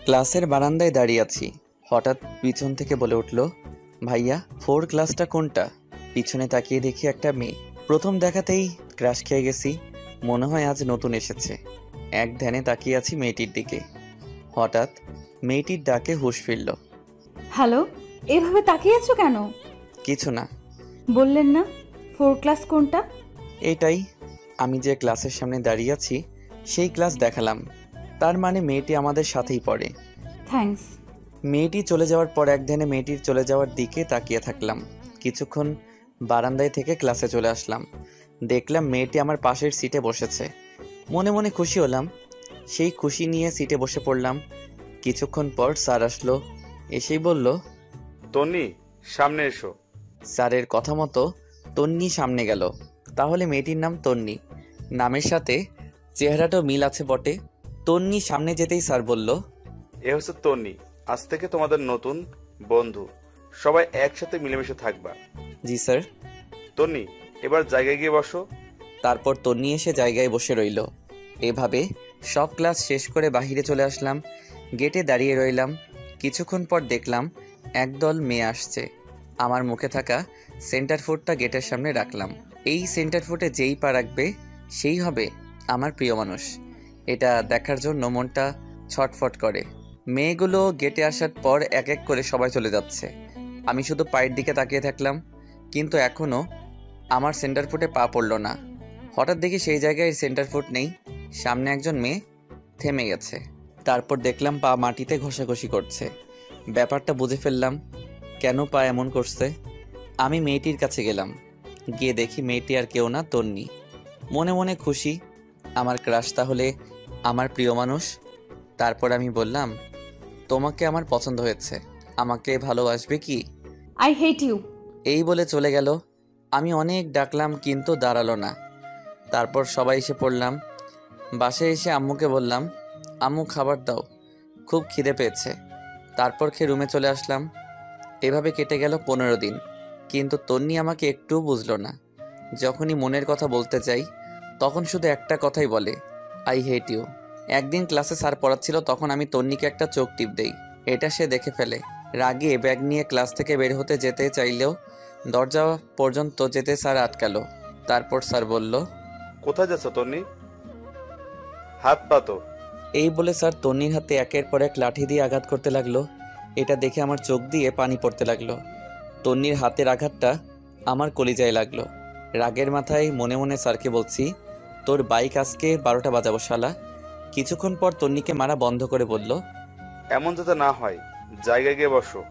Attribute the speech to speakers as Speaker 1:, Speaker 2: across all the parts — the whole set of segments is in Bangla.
Speaker 1: ক্লাসের বারান্দায় দাঁড়িয়ে আছি। হঠাৎ পিছন থেকে বলে উঠল, ভাইয়া 4 ক্লাসটা কোনটা? পিছনে তাকিয়ে দেখি একটা মেয়ে। প্রথম দেখাতেই ক্রাশ খেয়ে গেছি। মনে হয় আজ নতুন এসেছে। এক ধ্যানে তাকিয়ে আছি মেয়েটির দিকে। হঠাৎ মেয়েটির ডাকে হুঁশ ফিরল।
Speaker 2: হ্যালো, এভাবে তাকিয়ে আছো কেন?
Speaker 1: কিছু না।
Speaker 2: বললেন না 4 ক্লাস কোনটা?
Speaker 1: এটাই, আমি যে ক্লাসের সামনে দাঁড়িয়ে আছি সেই ক্লাস দেখালাম। তার মানে মেয়েটি আমাদের সাথেই পড়ে।
Speaker 2: থ্যাঙ্কস।
Speaker 1: মেয়েটি চলে যাওয়ার পর এক ধ্যানে মেয়েটির চলে যাওয়ার দিকে তাকিয়ে থাকলাম। কিছুক্ষণ বারান্দায় থেকে ক্লাসে চলে আসলাম। দেখলাম মেয়েটি আমার পাশের সিটে বসেছে। মনে মনে খুশি হলাম। সেই খুশি নিয়ে সিটে বসে পড়লাম। কিছুক্ষণ পর স্যার আসলো। এসেই বলল,
Speaker 3: তন্নি, সামনে এসো।
Speaker 1: স্যারের কথা মতো তন্নি সামনে গেল। তাহলে মেয়েটির নাম তন্নি। নামের সাথে চেহারাটাও মিল আছে বটে। তন্নি সামনে যেতেই স্যার বলল,
Speaker 3: এ হচ্ছে তন্নি, আজ থেকে তোমাদের নতুন বন্ধু। সবাই একসাথে মিলেমিশে থাকবা।
Speaker 1: জি স্যার।
Speaker 3: তন্নি, এবার জায়গায় গিয়ে বসো।
Speaker 1: তারপর তন্নি এসে জায়গায় বসে রইল। এভাবে সব ক্লাস শেষ করে বাহিরে চলে আসলাম। গেটে দাঁড়িয়ে রইলাম। কিছুক্ষণ পর দেখলাম একদল মেয়ে আসছে। আমার মুখে থাকা সেন্টার ফুটটা গেটের সামনে রাখলাম। এই সেন্টার ফুটে যেই পা রাখবে সেই হবে আমার প্রিয় মানুষ। এটা দেখার জন্য মনটা ছটফট করে। মেয়েগুলো গেটে আসার পর এক এক করে সবাই চলে যাচ্ছে। আমি শুধু পায়ের দিকে তাকিয়ে থাকলাম, কিন্তু এখনও আমার সেন্টার ফুটে পা পড়ল না। হঠাৎ দেখি সেই জায়গায় সেন্টার ফুট নেই। সামনে একজন মেয়ে থেমে গেছে। তারপর দেখলাম পা মাটিতে ঘষাঘষি করছে। ব্যাপারটা বুঝে ফেললাম কেন পা এমন করছে। আমি মেয়েটির কাছে গেলাম। গিয়ে দেখি মেয়েটি আর কেউ না, তন্নি। মনে মনে খুশি, আমার ক্রাশ তাহলে আমার প্রিয় মানুষ। তারপর আমি বললাম, তোমাকে আমার পছন্দ হয়েছে, আমাকে ভালোবাসবে কি?
Speaker 2: I hate you.
Speaker 1: এই বলে চলে গেল। আমি অনেক ডাকলাম কিন্তু দাঁড়ালো না। তারপর সবাই এসে পড়লাম। বাসায় এসে আম্মুকে বললাম, আম্মু খাবার দাও, খুব খিদে পেয়েছে। তারপর খেয়ে রুমে চলে আসলাম। এভাবে কেটে গেল 15 দিন। কিন্তু তন্নি আমাকে একটুও বুঝলো না। যখনই মনের কথা বলতে চাই তখন শুধু একটা কথাই বলে, আই হেট ইউ। একদিন ক্লাসে স্যার পড়াচ্ছিল, তখন আমি তন্নিকে একটা চোখ টিপ দেই। এটা সে দেখে ফেলে। রাগে ব্যাগ নিয়ে ক্লাস থেকে বের হতে যেতে চাইলেও দরজা পর্যন্ত যেতে স্যার আটকালো। তারপর স্যার বলল,
Speaker 3: কোথায় যাচ্ছ তন্নি? হাত পাতো।
Speaker 1: এই বলে স্যার তন্নির হাতে একের পর এক লাঠি দিয়ে আঘাত করতে লাগলো। এটা দেখে আমার চোখ দিয়ে পানি পড়তে লাগলো। তন্নির হাতের আঘাতটা আমার কলিজায় লাগলো। রাগের মাথায় মনে মনে স্যারকে বলছি, তোর বাইক আজকে 12টা বাজাবো শালা। কিছুক্ষণ পর তন্নিকে মারা বন্ধ করে বলল,
Speaker 3: এমন যাতে না হয়, জায়গায় গিয়ে বসো।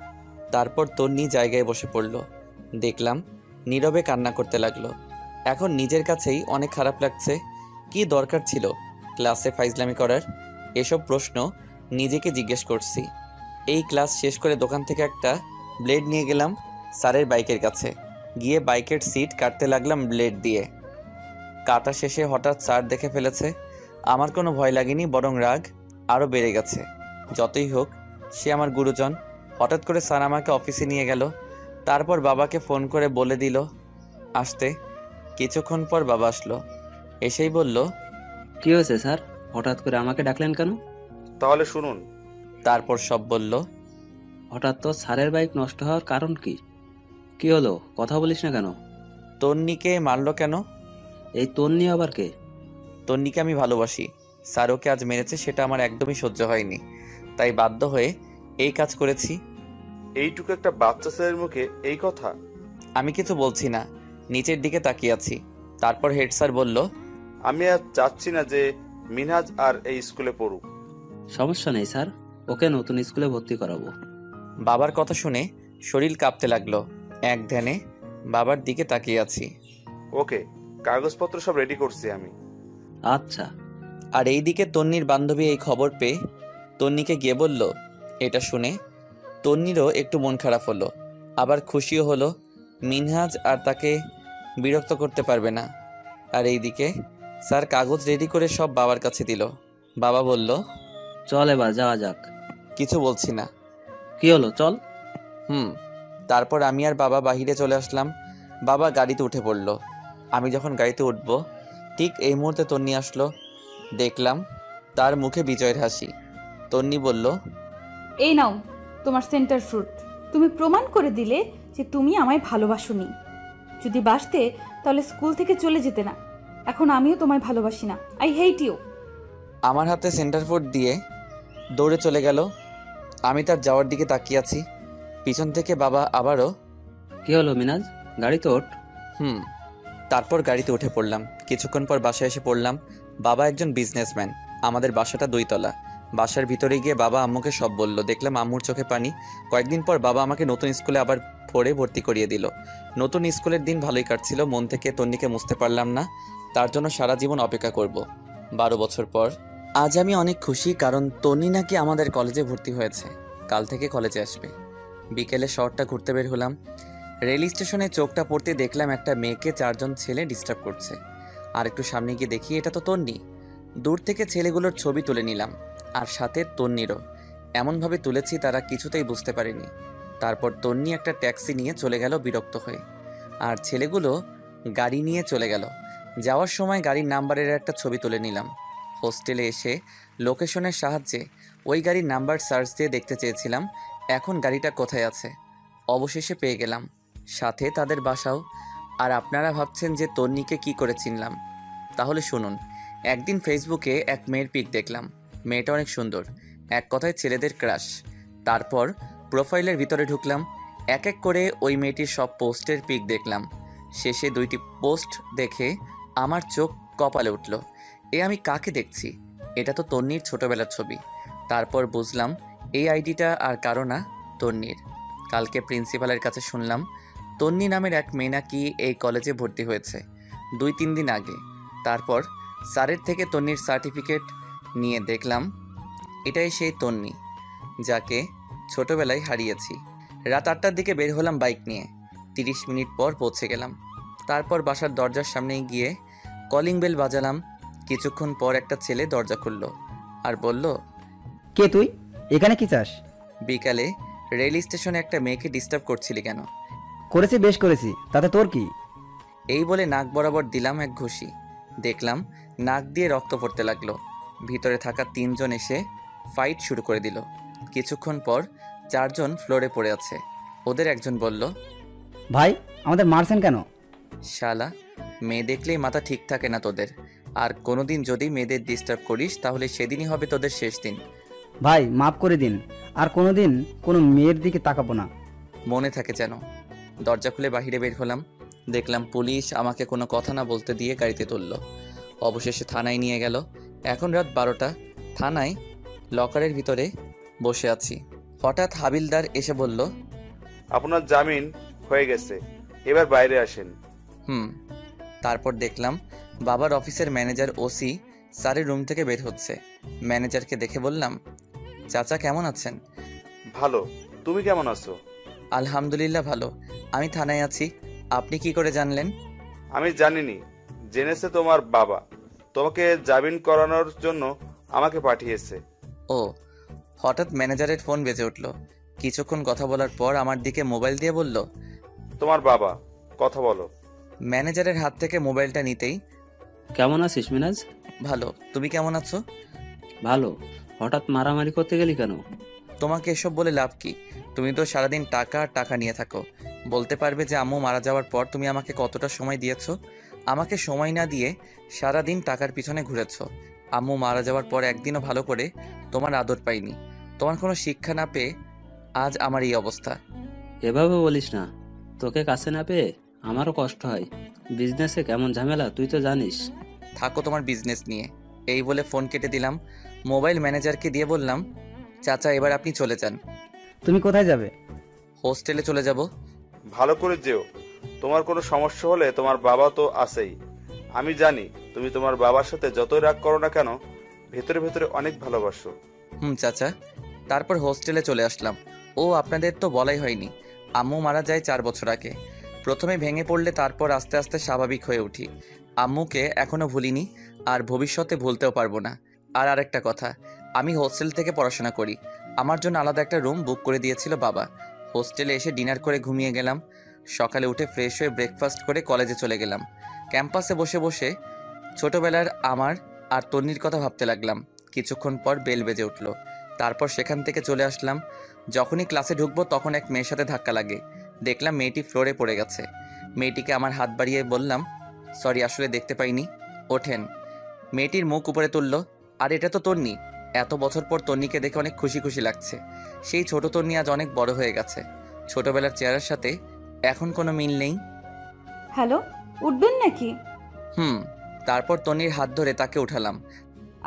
Speaker 1: তারপর তন্নি জায়গায় বসে পড়ল। দেখলাম নীরবে কান্না করতে লাগলো। এখন নিজের কাছেই অনেক খারাপ লাগছে। কি দরকার ছিল ক্লাসে ফাইজলামি করার? এসব প্রশ্ন নিজেকে জিজ্ঞেস করছি। এই ক্লাস শেষ করে দোকান থেকে একটা ব্লেড নিয়ে গেলাম স্যারের বাইকের কাছে। গিয়ে বাইকের সিট কাটতে লাগলাম ব্লেড দিয়ে। কাটা শেষে হঠাৎ স্যার দেখে ফেলেছে। আমার কোনো ভয় লাগেনি, বরং রাগ আরও বেড়ে গেছে। যতই হোক সে আমার গুরুজন। হঠাৎ করে স্যার আমাকে অফিসে নিয়ে গেল। তারপর বাবাকে ফোন করে বলে দিল আসতে। কিছুক্ষণ পর বাবা আসলো। এসেই বলল,
Speaker 4: কি হয়েছে স্যার, হঠাৎ করে আমাকে ডাকলেন কেন?
Speaker 3: তাহলে শুনুন।
Speaker 1: তারপর সব বলল।
Speaker 4: হঠাৎ তো স্যারের বাইক নষ্ট হওয়ার কারণ কি? কি হলো, কথা বলিস না কেন?
Speaker 1: তন্নিকে মারলো কেন?
Speaker 4: এই তন্নি আবার কে?
Speaker 1: তন্নিকে আমি ভালোবাসি। স্যার ওকে আজ মেরেছে, সেটা আমার একদমই সহ্য হয়নি। তাই বাধ্য হয়ে এই কাজ করেছি।
Speaker 3: এইটুকু একটা বাচ্চা ছেলের মুখে এই কথা?
Speaker 1: আমি কিছু বলছি না, নিচের দিকে তাকিয়ে আছি। তারপর হেড স্যার বলল,
Speaker 3: আমি আর চাচ্ছি না যে মিনহাজ আর এই স্কুলে পড়ুক।
Speaker 4: সমস্যা নেই স্যার, ওকে নতুন স্কুলে ভর্তি করাবো।
Speaker 1: বাবার কথা শুনে শরীর কাঁপতে লাগলো। এক ধ্যানে বাবার দিকে তাকিয়ে আছি।
Speaker 3: ওকে, কাগজপত্র সব রেডি করছি আমি।
Speaker 4: আচ্ছা।
Speaker 1: আর এইদিকে তন্নির বান্ধবী এই খবর পেয়ে তন্নিকে গিয়ে বলল। এটা শুনে তন্নিরও একটু মন খারাপ হলো, আবার খুশিও হলো। মিনহাজ আর তাকে বিরক্ত করতে পারবে না। আর এইদিকে স্যার কাগজ রেডি করে সব বাবার কাছে দিল। বাবা বলল,
Speaker 4: চল এবার যাওয়া যাক।
Speaker 1: কিছু বলছি না।
Speaker 4: কি হলো, চল।
Speaker 1: তারপর আমি আর বাবা বাহিরে চলে আসলাম। বাবা গাড়িতে উঠে পড়ল। আমি যখন গাড়িতে উঠব ঠিক এই মুহূর্তে তন্নি আসলো। দেখলাম তার মুখে বিজয়ের হাসি। তন্নি বলল,
Speaker 2: এই নাও তোমার সেন্টার ফ্রুট। তুমি প্রমাণ করে দিলে যে তুমি আমায় ভালোবাসোনি। যদি বাসতে তাহলে স্কুল থেকে চলে যেতে না। এখন আমিও তোমায় ভালোবাসি না। I hate you.
Speaker 1: আমার হাতে সেন্টার ফুড দিয়ে দৌড়ে চলে গেল। আমি তার যাওয়ার দিকে তাকিয়ে আছি। পিছন থেকে বাবা আবারও,
Speaker 4: কি হলো মিনাজ, গাড়ি তো ওঠ।
Speaker 1: তারপর গাড়িতে উঠে পড়লাম। কিছুক্ষণ পর বাসায় এসে পড়লাম। বাবা একজন বিজনেসম্যান। আমাদের বাসাটা 2 তলা। বাসার ভিতরে গিয়ে বাবা আম্মুকে সব বলল। দেখলাম আম্মুর চোখে পানি। কয়েকদিন পর বাবা আমাকে নতুন স্কুলে আবার পড়ে ভর্তি করিয়ে দিল। নতুন স্কুলের দিন ভালোই কাটছিল। মন থেকে তন্নিকে মুছতে পারলাম না। তার জন্য সারা জীবন অপেক্ষা করব। 12 বছর পর আজ আমি অনেক খুশি, কারণ তন্নি নাকি আমাদের কলেজে ভর্তি হয়েছে। কাল থেকে কলেজে আসবে। বিকেলে শহরটা ঘুরতে বের হলাম। রেল স্টেশনে চোখটা পড়তে দেখলাম একটা মেয়েকে 4 জন ছেলে ডিস্টার্ব করছে। আর একটু সামনে গিয়ে দেখি এটা তো তন্নি। দূর থেকে ছেলেগুলোর ছবি তুলে নিলাম, আর সাথে তন্নিরও। এমনভাবে তুলেছি তারা কিছুতেই বুঝতে পারেনি। তারপর তন্নি একটা ট্যাক্সি নিয়ে চলে গেল বিরক্ত হয়ে, আর ছেলেগুলো গাড়ি নিয়ে চলে গেল। যাওয়ার সময় গাড়ির নাম্বারের একটা ছবি তুলে নিলাম। হোস্টেলে এসে লোকেশনের সাহায্যে ওই গাড়ির নাম্বার সার্চ দিয়ে দেখতে চেয়েছিলাম এখন গাড়িটা কোথায় আছে। অবশেষে পেয়ে গেলাম, সাথে তাদের বাসাও। আর আপনারা ভাবছেন যে তন্নিকে কি করে চিনলাম, তাহলে শুনুন। একদিন ফেসবুকে এক মেয়ের পিক দেখলাম। মেয়েটা অনেক সুন্দর, এক কথায় ছেলেদের ক্রাশ। তারপর প্রোফাইলের ভিতরে ঢুকলাম। এক এক করে ওই মেয়েটির সব পোস্টের পিক দেখলাম। শেষে 2টি পোস্ট দেখে আমার চোখ কপালে উঠল। আমি কাকে দেখছি? এটা তো তন্নির ছোটবেলার ছবি। তারপর বুঝলাম এই আইডিটা আর কারো না, তন্নির। কালকে প্রিন্সিপালের কাছে শুনলাম তন্নি নামের এক মেয়ে নাকি এই কলেজে ভর্তি হয়েছে 2-3 দিন আগে। তারপর স্যারের থেকে তন্নির সার্টিফিকেট নিয়ে দেখলাম এটাই সেই তন্নি যাকে ছোটবেলায় হারিয়েছি। রাত 8টার দিকে বের হলাম বাইক নিয়ে। 30 মিনিট পর পৌঁছে গেলাম। তারপর বাসার দরজার সামনে গিয়ে কলিং বেল বাজালাম। কিছুক্ষণ পর একটা ছেলে দরজা খুলল আর বলল,
Speaker 5: কে তুই? এখানে কি চাস?
Speaker 1: বিকালে রেল স্টেশনে একটা মেয়েকে ডিস্টার্ব করছিলি কেন?
Speaker 5: করেছি, বেশ করেছি, তাতে তোর কি?
Speaker 1: এই বলে নাক বরাবর দিলাম এক ঘুষি। দেখলাম নাক দিয়ে রক্ত পড়তে লাগলো। ভিতরে থাকা 3 জন এসে ফাইট শুরু করে দিল। কিছুক্ষণ পর 4 জন ফ্লোরে পড়ে আছে। ওদের একজন বলল,
Speaker 5: ভাই, আমাদের মারছেন কেন?
Speaker 1: শালা, মেয়ে দেখলেই মাথা ঠিক থাকে না তোদের। আর কোনোদিন যদি মেয়েদের ডিস্টার্ব করিস তাহলে সেদিনই হবে তোদের শেষ দিন।
Speaker 5: ভাই, মাফ করে দিন, আর কোনোদিন কোনো মেয়ের দিকে তাকাবো না।
Speaker 1: মনে থাকে যেন। দরজা খুলে বাহিরে বের হলাম। দেখলাম পুলিশ আমাকে কোনো কথা না বলতে দিয়ে গাড়িতে তুলল। অবশেষে থানায় নিয়ে গেল। এখন রাত 12টা। থানায় লকারের ভিতরে বসে আছি। হঠাৎ হাবিলদার এসে বলল,
Speaker 3: আপনার জামিন হয়ে গেছে, এবার বাইরে আসেন।
Speaker 1: তারপর দেখলাম বাবার অফিসের ম্যানেজার ওসি স্যারের রুম থেকে বের হচ্ছে। ম্যানেজারকে দেখে বললাম, চাচা কেমন আছেন?
Speaker 3: ভালো, তুমি কেমন আছো?
Speaker 1: আলহামদুলিল্লাহ ভালো। আমি থানায় আছি। আপনি কি করে জানলেন?
Speaker 3: আমি জানিনি, জেনেছে তোমার বাবা। তোমাকে জামিন করানোর জন্য আমাকে পাঠিয়েছে।
Speaker 1: ও। হঠাৎ ম্যানেজারের ফোন বেজে উঠল। কিছুক্ষণ কথা বলার পর আমার দিকে মোবাইল দিয়ে বলল,
Speaker 3: তোমার বাবা, কথা বলো।
Speaker 1: ম্যানেজারের হাত থেকে মোবাইলটা নিতেই,
Speaker 4: কেমন আছিস মিনাজ?
Speaker 1: ভালো। তুমি কেমন আছো?
Speaker 4: ভালো। হঠাৎ মারামারি করতে গেলি কেন?
Speaker 1: তোমাকে এসব বলে লাভ কি? তুমি তো সারাদিন টাকা আর টাকা নিয়ে থাকো। বলতে পারবে যে আম্মু মারা যাওয়ার পর তুমি আমাকে কতটা সময় দিয়েছো? আমাকে সময় না দিয়ে সারাদিন টাকার পিছনে ঘুরেছো। আম্মু মারা যাওয়ার পর একদিনও ভালো করে তোমার আদর পাইনি। তোমার কোনো শিক্ষা না পেয়ে আজ আমার এই অবস্থা।
Speaker 4: এভাবে বলিস না, তোকে কাছে না পেয়ে আমারও কষ্ট হয়। বিজনেসে কেমন ঝামেলা তুই তো জানিস।
Speaker 1: থাকো তোমার বিজনেস নিয়ে। এই বলে ফোন কেটে দিলাম। মোবাইল ম্যানেজারকে দিয়ে বললাম, চাচা এবার আপনি চলে যান।
Speaker 5: তুমি কোথায় যাবে?
Speaker 1: হোস্টেলে চলে যাব।
Speaker 3: ভালো করে যেও। তোমার কোনো সমস্যা হলে তোমার বাবা তো আছেই। আমি জানি তুমি তোমার বাবার সাথে যতই রাগ করো না কেন, ভেতরে ভেতরে অনেক ভালোবাসো।
Speaker 1: চাচা। তারপর হোস্টেলে চলে আসলাম। ও আপনাদের তো বলাই হয়নি, আম্মু মারা যায় 4 বছর আগে। প্রথমে ভেঙে পড়লে তারপর আস্তে আস্তে স্বাভাবিক হয়ে উঠি। আম্মুকে এখনো ভুলিনি, আর ভবিষ্যতে ভুলতেও পারবো না। আর আরেকটা কথা, আমি হোস্টেল থেকে পড়াশোনা করি। আমার জন্য আলাদা একটা রুম বুক করে দিয়েছিল বাবা। হোস্টেলে এসে ডিনার করে ঘুমিয়ে গেলাম। সকালে উঠে ফ্রেশ হয়ে ব্রেকফাস্ট করে কলেজে চলে গেলাম। ক্যাম্পাসে বসে বসে ছোটবেলার আমার আর তন্নির কথা ভাবতে লাগলাম। কিছুক্ষণ পর বেল বেজে উঠল। তারপর সেখান থেকে চলে আসলাম। যখনই ক্লাসে ঢুকবো তখন এক মেয়ের সাথে ধাক্কা লাগে। দেখলাম মেয়েটি ফ্লোরে পড়ে গেছে। মেয়েটিকে আমার হাত বাড়িয়ে বললাম, সরি, আসলে দেখতে পাইনি, ওঠেন। মেয়েটির মুখ উপরে তুলল, আর এটা তো তন্নি। এত বছর পর তন্নিকে দেখে অনেক খুশি খুশি লাগছে। সেই ছোট তন্নি আজ অনেক বড় হয়ে গেছে। ছোটবেলার চেহারার সাথে এখন কোনো মিল নেই।
Speaker 2: হ্যালো, উঠবেন নাকি?
Speaker 1: তারপর তন্নির হাত ধরে তাকে উঠালাম।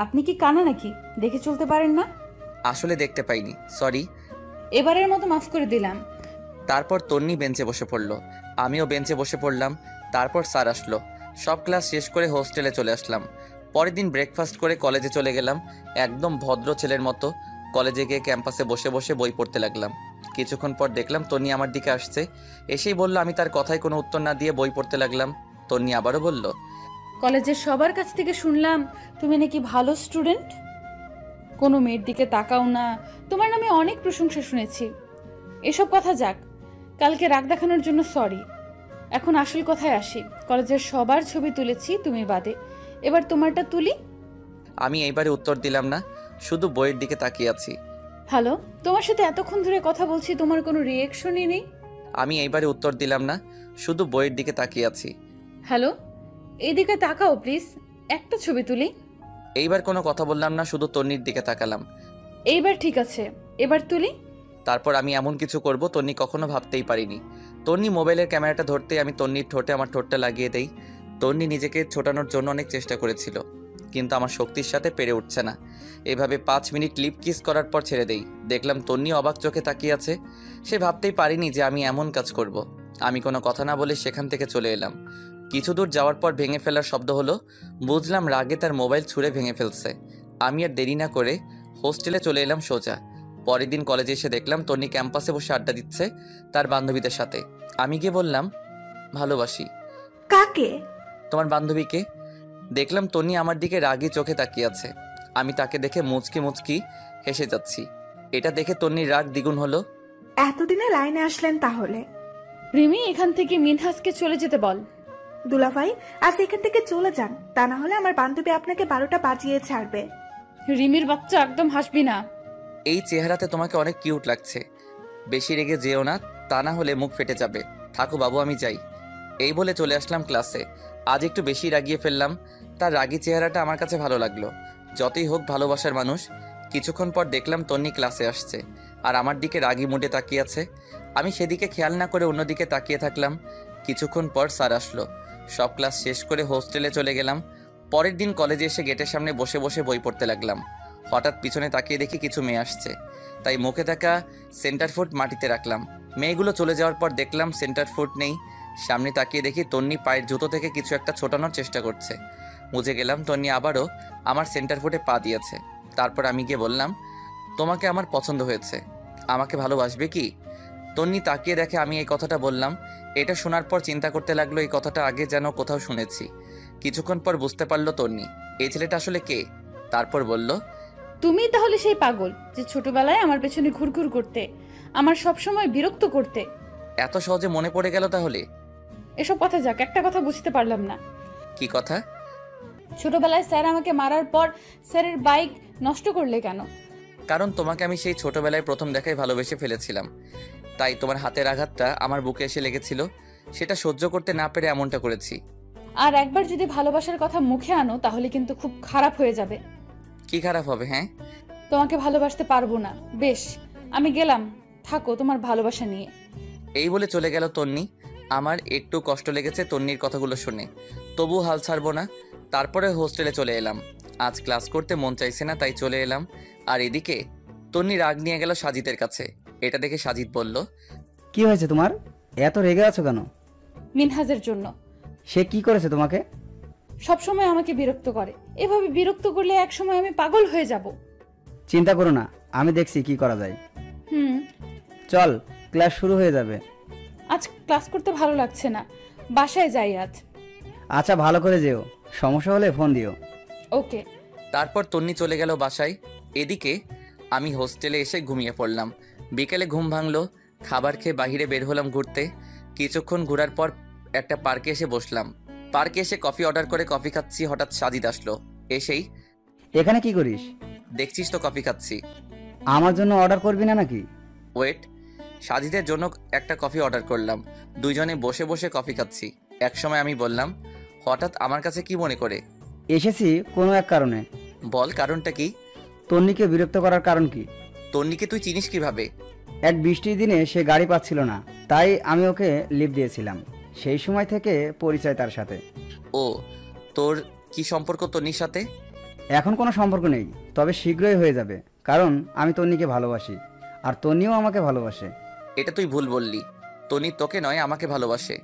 Speaker 2: আপনি কি কানা নাকি? দেখে চলতে পারেন না?
Speaker 1: আসলে দেখতে পাইনি, সরি।
Speaker 2: এবারের মতো মাফ করে দিলাম।
Speaker 1: তারপর তন্নি বেঞ্চে বসে পড়ল, আমিও বেঞ্চে বসে পড়লাম। তারপর স্যার আসলো। সব ক্লাস শেষ করে হোস্টেলে চলে আসলাম। পরের দিন ব্রেকফাস্ট করে কলেজে চলে গেলাম। একদম ভদ্র ছেলের মতো কলেজে গিয়ে ক্যাম্পাসে বসে বসে বই পড়তে লাগলাম। কিছুক্ষণ পর দেখলাম তন্নি আমার দিকে আসছে। এসেই বলল, আমি তার কথায় কোনো উত্তর না দিয়ে বই পড়তে লাগলাম। তন্নি আবারও বলল,
Speaker 2: কলেজের সবার কাছ থেকে শুনলাম তুমি নাকি ভালো স্টুডেন্ট, কোনো মেয়ের দিকে তাকাও না, তোমার নামে অনেক প্রশংসা শুনেছি। এসব কথা যাক, কালকে রাগ দেখানোর জন্য সরি। এখন আসল কথায় আসি। কলেজের সবার ছবি তুলেছি, তুমি বাদে। এবার তোমারটা তুলি।
Speaker 1: আমি এইবারে উত্তর দিলাম না, শুধু বইয়ের দিকে তাকিয়ে আছি।
Speaker 2: হ্যালো, তোমার সাথে এতক্ষণ ধরে কথা বলছি, তোমার কোনো রিয়েকশনই নেই।
Speaker 1: আমি এইবারে উত্তর দিলাম না, শুধু বইয়ের দিকে তাকিয়ে আছি।
Speaker 2: হ্যালো, এইদিকে তাকাও প্লিজ, একটা ছবি তুলি।
Speaker 1: এইবার কোনো কথা বললাম না, শুধু তন্নির দিকে তাকালাম।
Speaker 2: এইবার ঠিক আছে, এবার তুলি।
Speaker 1: তারপর আমি এমন কিছু করব তন্নি কখনো ভাবতেই পারিনি। তন্নি মোবাইলের ক্যামেরাটা ধরতেই আমি তন্নির ঠোঁটে আমার ঠোঁটটা লাগিয়ে দেই। তন্নি নিজেকে ছোটানোর জন্য অনেক চেষ্টা করেছিল, কিন্তু আমার শক্তির সাথে পেরে উঠছে না। এভাবে 5 মিনিট লিপ কিস করার পর ছেড়ে দেই। দেখলাম তন্নি অবাক চোখে তাকিয়ে আছে। সে ভাবতেই পারিনি যে আমি এমন কাজ করব। আমি কোনো কথা না বলে সেখান থেকে চলে এলাম। কিছু দূর যাওয়ার পর ভেঙে ফেলার শব্দ হলো। বুঝলাম রাগে তার মোবাইল ছুঁড়ে ভেঙে ফেলছে। আমি আর দেরি না করে হোস্টেলে চলে এলাম সোজা। পরের দিন কলেজে এসে দেখলাম তন্নি ক্যাম্পাসে বসে আড্ডা দিচ্ছে তার বান্ধবীদের সাথে। আমি গিয়ে বললাম, ভালোবাসি।
Speaker 6: কাকে?
Speaker 1: তোমার বান্ধবীকে। দেখলাম তন্নি আমার দিকে রাগী চোখে তাকিয়ে আছে। আমি তাকে দেখে মুচকি মুচকি হেসে যাচ্ছি। এটা দেখে তন্নির রাগ দ্বিগুণ হলো।
Speaker 6: এতদিনে লাইনে আসলেন তাহলে?
Speaker 2: রিমি, এখান থেকে মিনহাসকে চলে যেতে বল।
Speaker 6: দুলাভাই, আজ এখান থেকে চলে যান, তা না হলে আমার বান্ধবী আপনাকে 12টা বাজিয়ে ছাড়বে।
Speaker 2: রিমির বাচ্চা, একদম হাসবি না।
Speaker 1: এই চেহারাতে তোমাকে অনেক কিউট লাগছে। বেশি রেগে যেও না, তা না হলে মুখ ফেটে যাবে। থাকো বাবু, আমি যাই। এই বলে চলে আসলাম ক্লাসে। আজ একটু বেশি রাগিয়ে ফেললাম। তার রাগী চেহারাটা আমার কাছে ভালো লাগলো। যতই হোক ভালোবাসার মানুষ। কিছুক্ষণ পর দেখলাম তন্নি ক্লাসে আসছে আর আমার দিকে রাগী মুডে তাকিয়ে আছে। আমি সেদিকে খেয়াল না করে অন্যদিকে তাকিয়ে থাকলাম। কিছুক্ষণ পর স্যার আসলো। সব ক্লাস শেষ করে হোস্টেলে চলে গেলাম। পরের দিন কলেজে এসে গেটের সামনে বসে বসে বই পড়তে লাগলাম। হঠাৎ পিছনে তাকিয়ে দেখি কিছু মেয়ে আসছে, তাই মুখে থাকা সেন্টার ফুট মাটিতে রাখলাম। মেয়েগুলো চলে যাওয়ার পর দেখলাম সেন্টার ফুট নেই। সামনে তাকিয়ে দেখি তন্নি পায়ের জুতো থেকে কিছু একটা ছোটানোর চেষ্টা করছে। বুঝে গেলাম তন্নি আবারও আমার সেন্টার ফুটে পা দিয়েছে। তারপর আমি গিয়ে বললাম, তোমাকে আমার পছন্দ হয়েছে, আমাকে ভালোবাসবে কি? তন্নি তাকিয়ে দেখে আমি এই কথাটা বললাম। এটা শোনার পর চিন্তা করতে লাগলো, এই কথাটা আগে যেন কোথাও শুনেছি। কিছুক্ষণ পর বুঝতে পারলো তন্নি এই ছেলেটা আসলে কে। তারপর বলল,
Speaker 2: তুমি তাহলে সেই পাগল যে ছোটবেলায় আমার পেছনে ঘুরঘুর করতে, আমার সব সময় বিরক্ত করতে।
Speaker 1: এত সহজে মনে পড়ে গেল তাহলে?
Speaker 2: এসব কথা যাক, একটা কথা বুঝতে পারলাম না।
Speaker 1: কি কথা?
Speaker 2: ছোটবেলায় স্যার আমাকে মারার পর স্যারের বাইক নষ্ট করলে কেন?
Speaker 1: কারণ তোমাকে আমি সেই ছোটবেলায় প্রথম দেখায় ভালোবেসে ফেলেছিলাম, তাই তোমার হাতের আঘাতটা আমার বুকে এসে লেগেছিল। সেটা সহ্য করতে না পেরে এমনটা করেছি।
Speaker 2: আর একবার যদি ভালোবাসার কথা মুখে আনো তাহলে কিন্তু খুব খারাপ হয়ে যাবে।
Speaker 1: কি খারাপ হবে? হ্যাঁ,
Speaker 2: তোমাকে ভালোবাসতে পারবো না। বেশ, আমি গেলাম, থাকো তোমার ভালোবাসা নিয়ে।
Speaker 1: এই বলে চলে গেল তন্নি। আমার একটু কষ্ট লেগেছে তন্নির কথাগুলো শুনে, তবু হাল ছাড়বো না। তারপরে হোস্টেলে চলে এলাম। আজ ক্লাস করতে মন চাইছে না, তাই চলে এলাম। আর এদিকে তন্নি রাগ নিয়ে গেল সাজিদের কাছে। এটা দেখে সাজিদ বলল,
Speaker 5: কি হয়েছে তোমার? এত রেগে আছো কেন?
Speaker 2: মিনহাজের জন্য।
Speaker 5: সে কি করেছে তোমাকে?
Speaker 2: সবসময় আমাকে বিরক্ত করে। এভাবে বিরক্ত করলে একসময় আমি পাগল হয়ে যাব।
Speaker 5: চিন্তা করো না, আমি দেখছি কি করা যায়। চল, ক্লাস শুরু হয়ে যাবে।
Speaker 2: আজ ক্লাস করতে ভালো লাগছে না, বাসায় যাই আজ।
Speaker 5: আচ্ছা, ভালো করে যেও, সমস্যা হলে ফোন দিও।
Speaker 2: ওকে।
Speaker 1: তারপর তন্নি চলে গেল বাসায়। এদিকে আমি হোস্টেলে এসে ঘুমিয়ে পড়লাম। বিকেলে ঘুম ভাঙলো। খাবার খেয়ে বাইরে বের হলাম ঘুরতে। কিছুক্ষণ ঘোরার পর একটা পার্কে এসে বসলাম। পার্কে এসে কফি অর্ডার করে কফি খাচ্ছি, হঠাৎ সাজিদ আসলো। এসেই,
Speaker 5: এখানে কি করিস?
Speaker 1: দেখছিস তো কফি খাচ্ছি।
Speaker 5: আমার জন্য অর্ডার করবি না নাকি?
Speaker 1: ওয়েট, সাজিদের জন্য একটা কফি অর্ডার করলাম। দুইজনে বসে বসে কফি খাচ্ছি। একসময় আমি বললাম, হঠাৎ আমার কাছে কি মনে করে?
Speaker 5: এসেছি কোনো এক কারণে।
Speaker 1: বল, কারণটা কি?
Speaker 5: তন্নিকে বিরক্ত করার কারণ কি?
Speaker 1: তন্নিকে তুই চিনিস কিভাবে?
Speaker 5: এক বৃষ্টির দিনে সে গাড়ি পাচ্ছিল না, তাই আমি ওকে লিফট দিয়েছিলাম। সেই সময় থেকে পরিচয় তার সাথে।
Speaker 1: ও, তোর কি সম্পর্ক তন্নির সাথে?
Speaker 5: এখন কোনো সম্পর্ক নেই, তবে শীঘ্রই হয়ে যাবে, কারণ আমি তন্নিকে ভালোবাসি আর তন্নিও আমাকে ভালোবাসে।
Speaker 1: এটা তুই ভুল বললি। তন্নি তোকে নয়, আমাকে ভালোবাসে।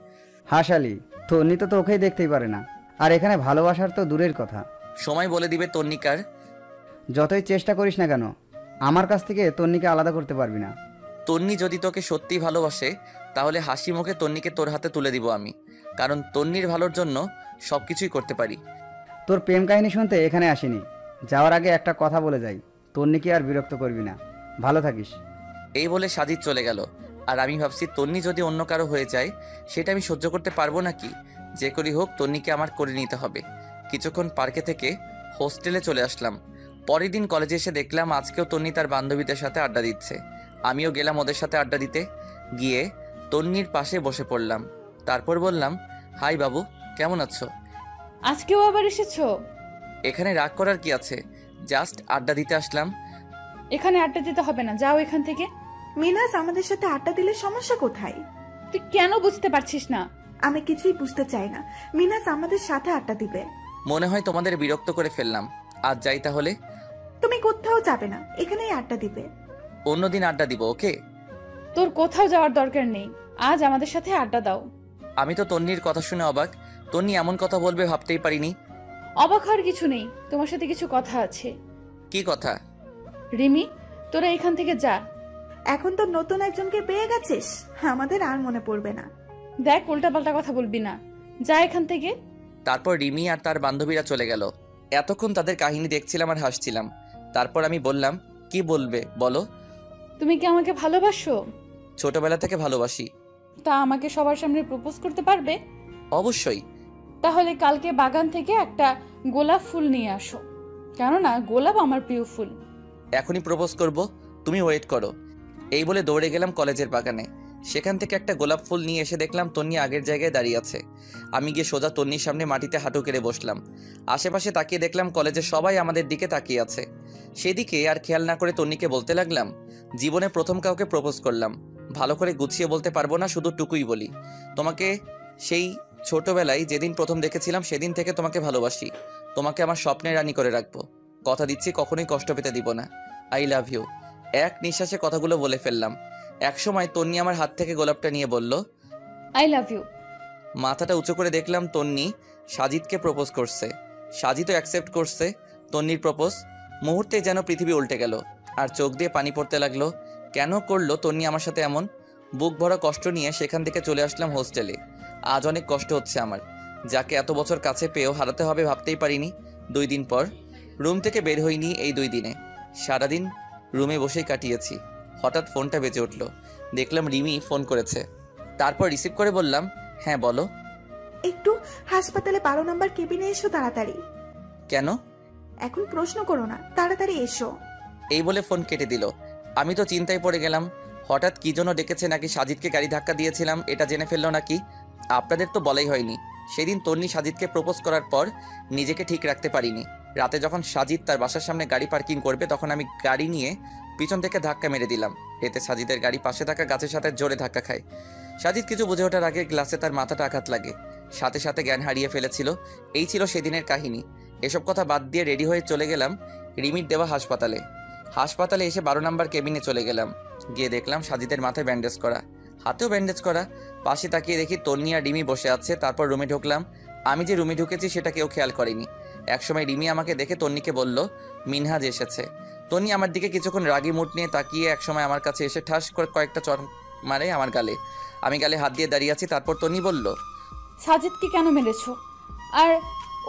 Speaker 5: হাসালি, তন্নি তো তোকেই দেখতেই পারে না, আর এখানে ভালোবাসার তো দূরের কথা।
Speaker 1: সময় বলে দিবে তন্নি কার।
Speaker 5: যতই চেষ্টা করিস না কেন, আমার কাছ থেকে তন্নিকে আলাদা করতে পারবি না।
Speaker 1: তন্নি যদি তোকে সত্যিই ভালোবাসে, তাহলে হাসি মুখে তন্নিকে তোর হাতে তুলে দিব আমি, কারণ তন্নির ভালোর জন্য সব কিছুই করতে পারি।
Speaker 5: তোর প্রেম কাহিনী শুনতে এখানে আসিনি। যাওয়ার আগে একটা কথা বলে যাই, তন্নিকে আর বিরক্ত করবি না। ভালো থাকিস।
Speaker 1: এই বলে সাজিদ চলে গেল। আর আমি ভাবছি, তন্নি যদি অন্য কারো হয়ে যায়, সেটা আমি সহ্য করতে পারবো নাকি? যে করেই হোক তন্নিকে আমার করে নিতে হবে। কিছুক্ষণ পার্কে থেকে হোস্টেলে চলে আসলাম। পরের দিন কলেজে এসে দেখলাম আজকেও তন্নি তার বান্ধবীদের সাথে আড্ডা দিচ্ছে। আমিও গেলাম ওদের সাথে আড্ডা দিতে। গিয়ে তন্নির পাশে বসে পড়লাম। তারপর বললাম, হাই বাবু, কেমন আছো?
Speaker 2: আজকেও আবার এসেছো?
Speaker 1: এখানে রাগ করার কি আছে? জাস্ট আড্ডা দিতে আসলাম।
Speaker 2: এখানে আড্ডা দিতে হবে না, যাও এখান থেকে।
Speaker 6: মিনাজ, আমাদের সাথে আড্ডা দিলে সমস্যা কোথায়?
Speaker 2: তুই কেন বুঝতে পারছিস না?
Speaker 6: আমি কিছুই বুঝতে চাই না। মিনাজ আমাদের সাথে আড্ডা দিবে।
Speaker 1: মনে হয় তোমাদের বিরক্ত করে ফেললাম। আজ যাই তাহলে।
Speaker 6: তুমি কোথাও যাবে না, এখানেই আড্ডা দিবে।
Speaker 1: অন্যদিন আড্ডা দিব, ওকে?
Speaker 2: তোর কোথাও যাওয়ার দরকার নেই, আজ আমাদের সাথে আড্ডা দাও।
Speaker 1: আমি তো তন্নির কথা শুনে অবাক। তন্নি এমন কথা বলবে ভাবতেই পারিনি।
Speaker 2: অবাক হওয়ার কিছু নেই, তোমার সাথে কিছু কথা আছে।
Speaker 1: কি কথা?
Speaker 2: রিমি, তোরা এখান থেকে যা।
Speaker 6: এখন তো নতুন একজনকে পেয়ে গেছিস, আমাদের আর মনে পড়বে না।
Speaker 2: দেখ, উল্টাপাল্টা কথা বলবি না, যা এখান থেকে।
Speaker 1: তারপর রিমি আর তার বান্ধবীরা চলে গেল। এতক্ষণ তাদের কাহিনী দেখছিলাম আর হাসছিলাম। তারপর আমি বললাম, কি বলবে বলো?
Speaker 2: তুমি কি আমাকে ভালোবাসো?
Speaker 1: ছোটবেলা থেকে ভালোবাসি।
Speaker 2: তা আমাকে সবার সামনে প্রপোজ করতে পারবে?
Speaker 1: অবশ্যই।
Speaker 2: তাহলে কালকে বাগান থেকে একটা গোলাপ ফুল নিয়ে আসো, কেননা গোলাপ আমার প্রিয় ফুল।
Speaker 1: এখনই প্রপোজ করব, তুমি ওয়েট করো। এই বলে দৌড়ে গেলাম কলেজের বাগানে। সেখান থেকে একটা গোলাপ ফুল নিয়ে এসে দেখলাম তন্নি আগের জায়গায় দাঁড়িয়ে আছে। আমি গিয়ে সোজা তন্নির সামনে মাটিতে হাঁটু কেড়ে বসলাম। আশেপাশে তাকিয়ে দেখলাম কলেজের সবাই আমাদের দিকে তাকিয়ে আছে। সেদিকে আর খেয়াল না করে তন্নিকে বলতে লাগলাম, জীবনে প্রথম কাউকে প্রপোজ করলাম। ভালো করে গুছিয়ে বলতে পারবো না, শুধু টুকুই বলি। তোমাকে সেই ছোটবেলায় যেদিন প্রথম দেখেছিলাম সেদিন থেকে তোমাকে ভালোবাসি। তোমাকে আমার স্বপ্নের রানী করে রাখবো। কথা দিচ্ছি, কখনোই কষ্ট পেতে দিব না। I love you. এক নিঃশ্বাসে কথাগুলো বলে ফেললাম। একসময় তন্নি আমার হাত থেকে গোলাপটা নিয়ে বলল,
Speaker 2: আই লাভ ইউ।
Speaker 1: মাথাটা উঁচু করে দেখলাম তন্নি সাজিদকে প্রপোজ করছে। সাজিদও অ্যাকসেপ্ট করছে তন্নির প্রপোজ। মুহূর্তে যেন পৃথিবী উল্টে গেল আর চোখ দিয়ে পানি পড়তে লাগলো। কেন করলো তন্নি আমার সাথে এমন? বুক ভরা কষ্ট নিয়ে সেখান থেকে চলে আসলাম হোস্টেলে। আজ অনেক কষ্ট হচ্ছে আমার। যাকে এত বছর কাছে পেয়েও হারাতে হবে ভাবতেই পারিনি। 2 দিন পর রুম থেকে বের হইনি। এই 2 দিনে সারাদিন রুমে বসেই কাটিয়েছি। হঠাৎ ফোনটা বেজে উঠল। দেখলাম রিমি ফোন করেছে। তারপর রিসিভ করে বললাম, হ্যাঁ বলো।
Speaker 6: একটু হাসপাতালে 12 নম্বর কেবিনে এসো তাড়াতাড়ি।
Speaker 1: কেন?
Speaker 6: এখন প্রশ্ন করো না, তাড়াতাড়ি এসো।
Speaker 1: এই বলে ফোন কেটে দিল। আমি তো চিন্তায় পড়ে গেলাম। হঠাৎ কি জন্য ডেকেছে, নাকি সাজিদকে গাড়ি ধাক্কা দিয়েছিলাম এটা জেনে ফেললো নাকি? আপনাদের তো বলাই হয়নি। সেদিন তন্নি সাজিদকে প্রপোজ করার পর নিজেকে ঠিক রাখতে পারিনি। রাতে যখন সাজিদ তার বাসার সামনে গাড়ি পার্কিং করবে, তখন আমি গাড়ি নিয়ে পিছন থেকে ধাক্কা মেরে দিলাম। এতে সাজিদের গাড়ি পাশে থাকা গাছের সাথে জোরে ধাক্কা খায়। সাজিদ কিছু বুঝে ওঠার আগে গ্লাসে তার মাথাটা আঘাত লাগে। সাথে সাথে জ্ঞান হারিয়ে ফেলেছিল। এই ছিল সেদিনের কাহিনী। এসব কথা বাদ দিয়ে রেডি হয়ে চলে গেলাম রিমির দেওয়া হাসপাতালে। হাসপাতালে এসে 12 নম্বর কেবিনে চলে গেলাম। গিয়ে দেখলাম সাজিদের মাথায় ব্যান্ডেজ করা, হাতেও ব্যান্ডেজ করা। পাশে তাকিয়ে দেখি তন্নি আর রিমি বসে আছে। তারপর রুমে ঢুকলাম। আমি যে রুমে ঢুকেছি সেটা কেউ খেয়াল করেনি। একসময় রিমি আমাকে দেখে তন্নিকে বলল, মিনহাজ এসেছে। তন্নি আমার দিকে কিছুক্ষণ রাগী মুড নিয়ে তাকিয়ে একসময় আমার কাছে এসে ঠাস করে কয়েকটা চড় মারে আমার গালে। আমি গালে হাত দিয়ে দাঁড়িয়ে আছি। তারপর তন্নি বলল,
Speaker 2: সাজিদকে কেন মেরেছো? আর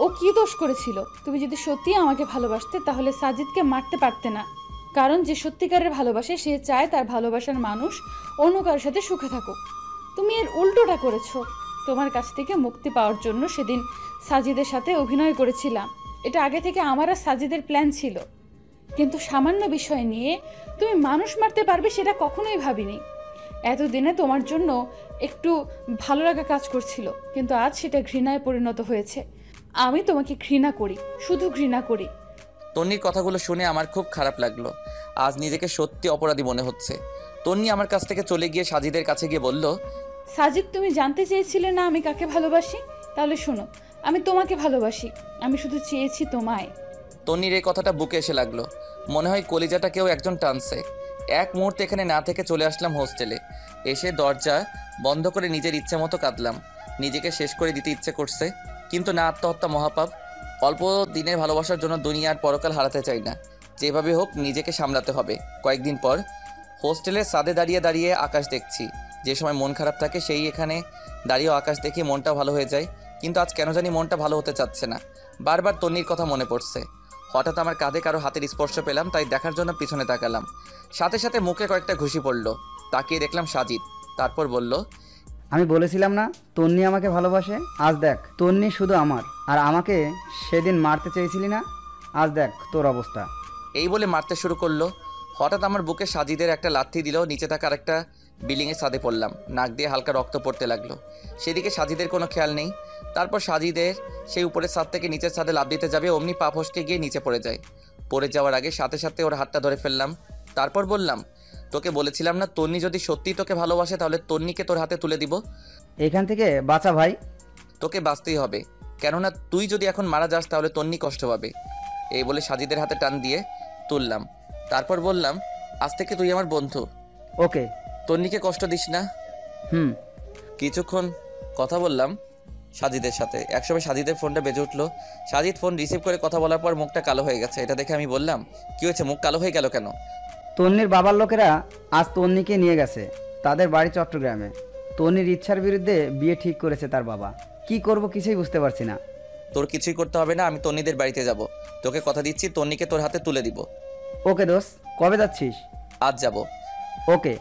Speaker 2: ও কি দোষ করেছিল? তুমি যদি সত্যি আমাকে ভালোবাসতে তাহলে সাজিদকে মারতে পারতে না। কারণ যে সত্যিকারের ভালোবাসে সে চায় তার ভালোবাসার মানুষ অন্য কারোর সাথে সুখে থাকুক। তুমি এর উল্টোটা করেছো। তোমার কাছ থেকে মুক্তি পাওয়ার জন্য সেদিন সাজিদের সাথে অভিনয় করেছিলাম। এটা আগে থেকে আমার আর সাজিদের প্ল্যান ছিল। কিন্তু সামান্য বিষয় নিয়ে তুমি মানুষ মারতে পারবে সেটা কখনোই ভাবিনি। এতদিনে তোমার জন্য একটু ভালো লাগা কাজ করছিল, কিন্তু আজ সেটা ঘৃণায় পরিণত হয়েছে। আমি তোমাকে ঘৃণা করি, শুধু ঘৃণা করি।
Speaker 1: তন্নির কথাগুলো শুনে আমার খুব খারাপ লাগলো। আজ নিজেকে সত্যি অপরাধী মনে হচ্ছে। তন্নি আমার কাছ থেকে চলে গিয়ে সাজিদের কাছে গিয়ে বলল,
Speaker 2: সাজিদ, তুমি জানতে চেয়েছিলে না আমি কাকে ভালোবাসি? তাহলে শোনো, আমি তোমাকে ভালোবাসি। আমি শুধু চেয়েছি তোমায়।
Speaker 1: তন্নির এই কথাটা বুকে এসে লাগলো। মনে হয় কলিজাটা কেউ একজন টানছে। এক মুহূর্তে এখানে না থেকে চলে আসলাম হোস্টেলে। এসে দরজা বন্ধ করে নিজের ইচ্ছে মতো কাঁদলাম। নিজেকে শেষ করে দিতে ইচ্ছে করছে, কিন্তু না, আত্মহত্যা মহাপাপ। অল্প দিনের ভালোবাসার জন্য দুনিয়ার পরকাল হারাতে চাই না। যেভাবে হোক নিজেকে সামলাতে হবে। কয়েকদিন পর হোস্টেলের ছাদে দাঁড়িয়ে দাঁড়িয়ে আকাশ দেখছি। যে সময় মন খারাপ থাকে সেই এখানে দাঁড়িয়েও আকাশ দেখে মনটা ভালো হয়ে যায়। কিন্তু আজ কেন জানি মনটা ভালো হতে চাচ্ছে না। বারবার তন্নির কথা মনে পড়ছে। হঠাৎ আমার কাঁধে কারো হাতের স্পর্শ পেলাম, তাই দেখার জন্য পিছনে তাকালাম। সাথে সাথে মুখে কয়েকটা ঘুষি পড়লো। তাকিয়ে দেখলাম সাজিদ। তারপর বলল,
Speaker 5: আমি বলেছিলাম না তন্নি আমাকে ভালোবাসে? আজ দেখ, তন্নি শুধু আমার, আর আমাকে সেদিন মারতে চেয়েছিলি না? আজ দেখ তোর অবস্থা।
Speaker 1: এই বলে মারতে শুরু করলো। হঠাৎ আমার বুকে সাজিদের একটা লাথি দিল। নিচে থাকা আরেকটা বিল্ডিংয়ের ছাদে পড়লাম। নাক দিয়ে হালকা রক্ত পড়তে লাগলো। সেদিকে সাজিদের কোনো খেয়াল নেই। তারপর সাজিদের সেই উপরের ছাদ থেকে নিচের ছাদে লাফ দিতে যাবে, অমনি পা ফসকে গিয়ে নিচে পড়ে যায়। পড়ে যাওয়ার আগে সাথে সাথে ওর হাতটা ধরে ফেললাম। তারপর বললাম, তোকে বলেছিলাম না তন্নি যদি সত্যিই তোকে ভালোবাসে তাহলে তন্নিকে তোর হাতে তুলে দিব।
Speaker 5: এখান থেকে বাঁচা ভাই।
Speaker 1: তোকে বাঁচতেই হবে, কেননা তুই যদি এখন মারা যাস তাহলে তন্নি কষ্ট পাবে। এই বলে সাজিদের হাতে টান দিয়ে তুললাম। তারপর বললাম, আজ থেকে তুই আমার বন্ধু।
Speaker 5: ওকে।
Speaker 1: তন্নিকে কষ্ট দিস না।
Speaker 5: হুম।
Speaker 1: কিছুক্ষণ কথা বললাম সাজিদের সাথে। একসময় সাজিদের ফোনটা বেজে উঠলো। সাজিদ ফোন রিসিভ করে কথা বলার পর মুখটা কালো হয়ে গেছে। এটা দেখে আমি বললাম, কি হয়েছে, মুখ কালো হয়ে গেল কেন?
Speaker 5: তন্নির বাবার লোকেরা আজ তন্নিকে নিয়ে গেছে তাদের বাড়ি চট্টগ্রামে। তন্নির ইচ্ছার বিরুদ্ধে বিয়ে ঠিক করেছে তার বাবা। কি করব কিছুই বুঝতে পারছি না।
Speaker 1: তোর কিছুই করতে হবে না, আমি তন্নিদের বাড়িতে যাব। তোকে কথা দিচ্ছি তন্নিকে তোর হাতে তুলে দিব।
Speaker 5: ওকে দোস্ত, কবে যাচ্ছিস?
Speaker 1: আজ যাব।
Speaker 5: ওকে।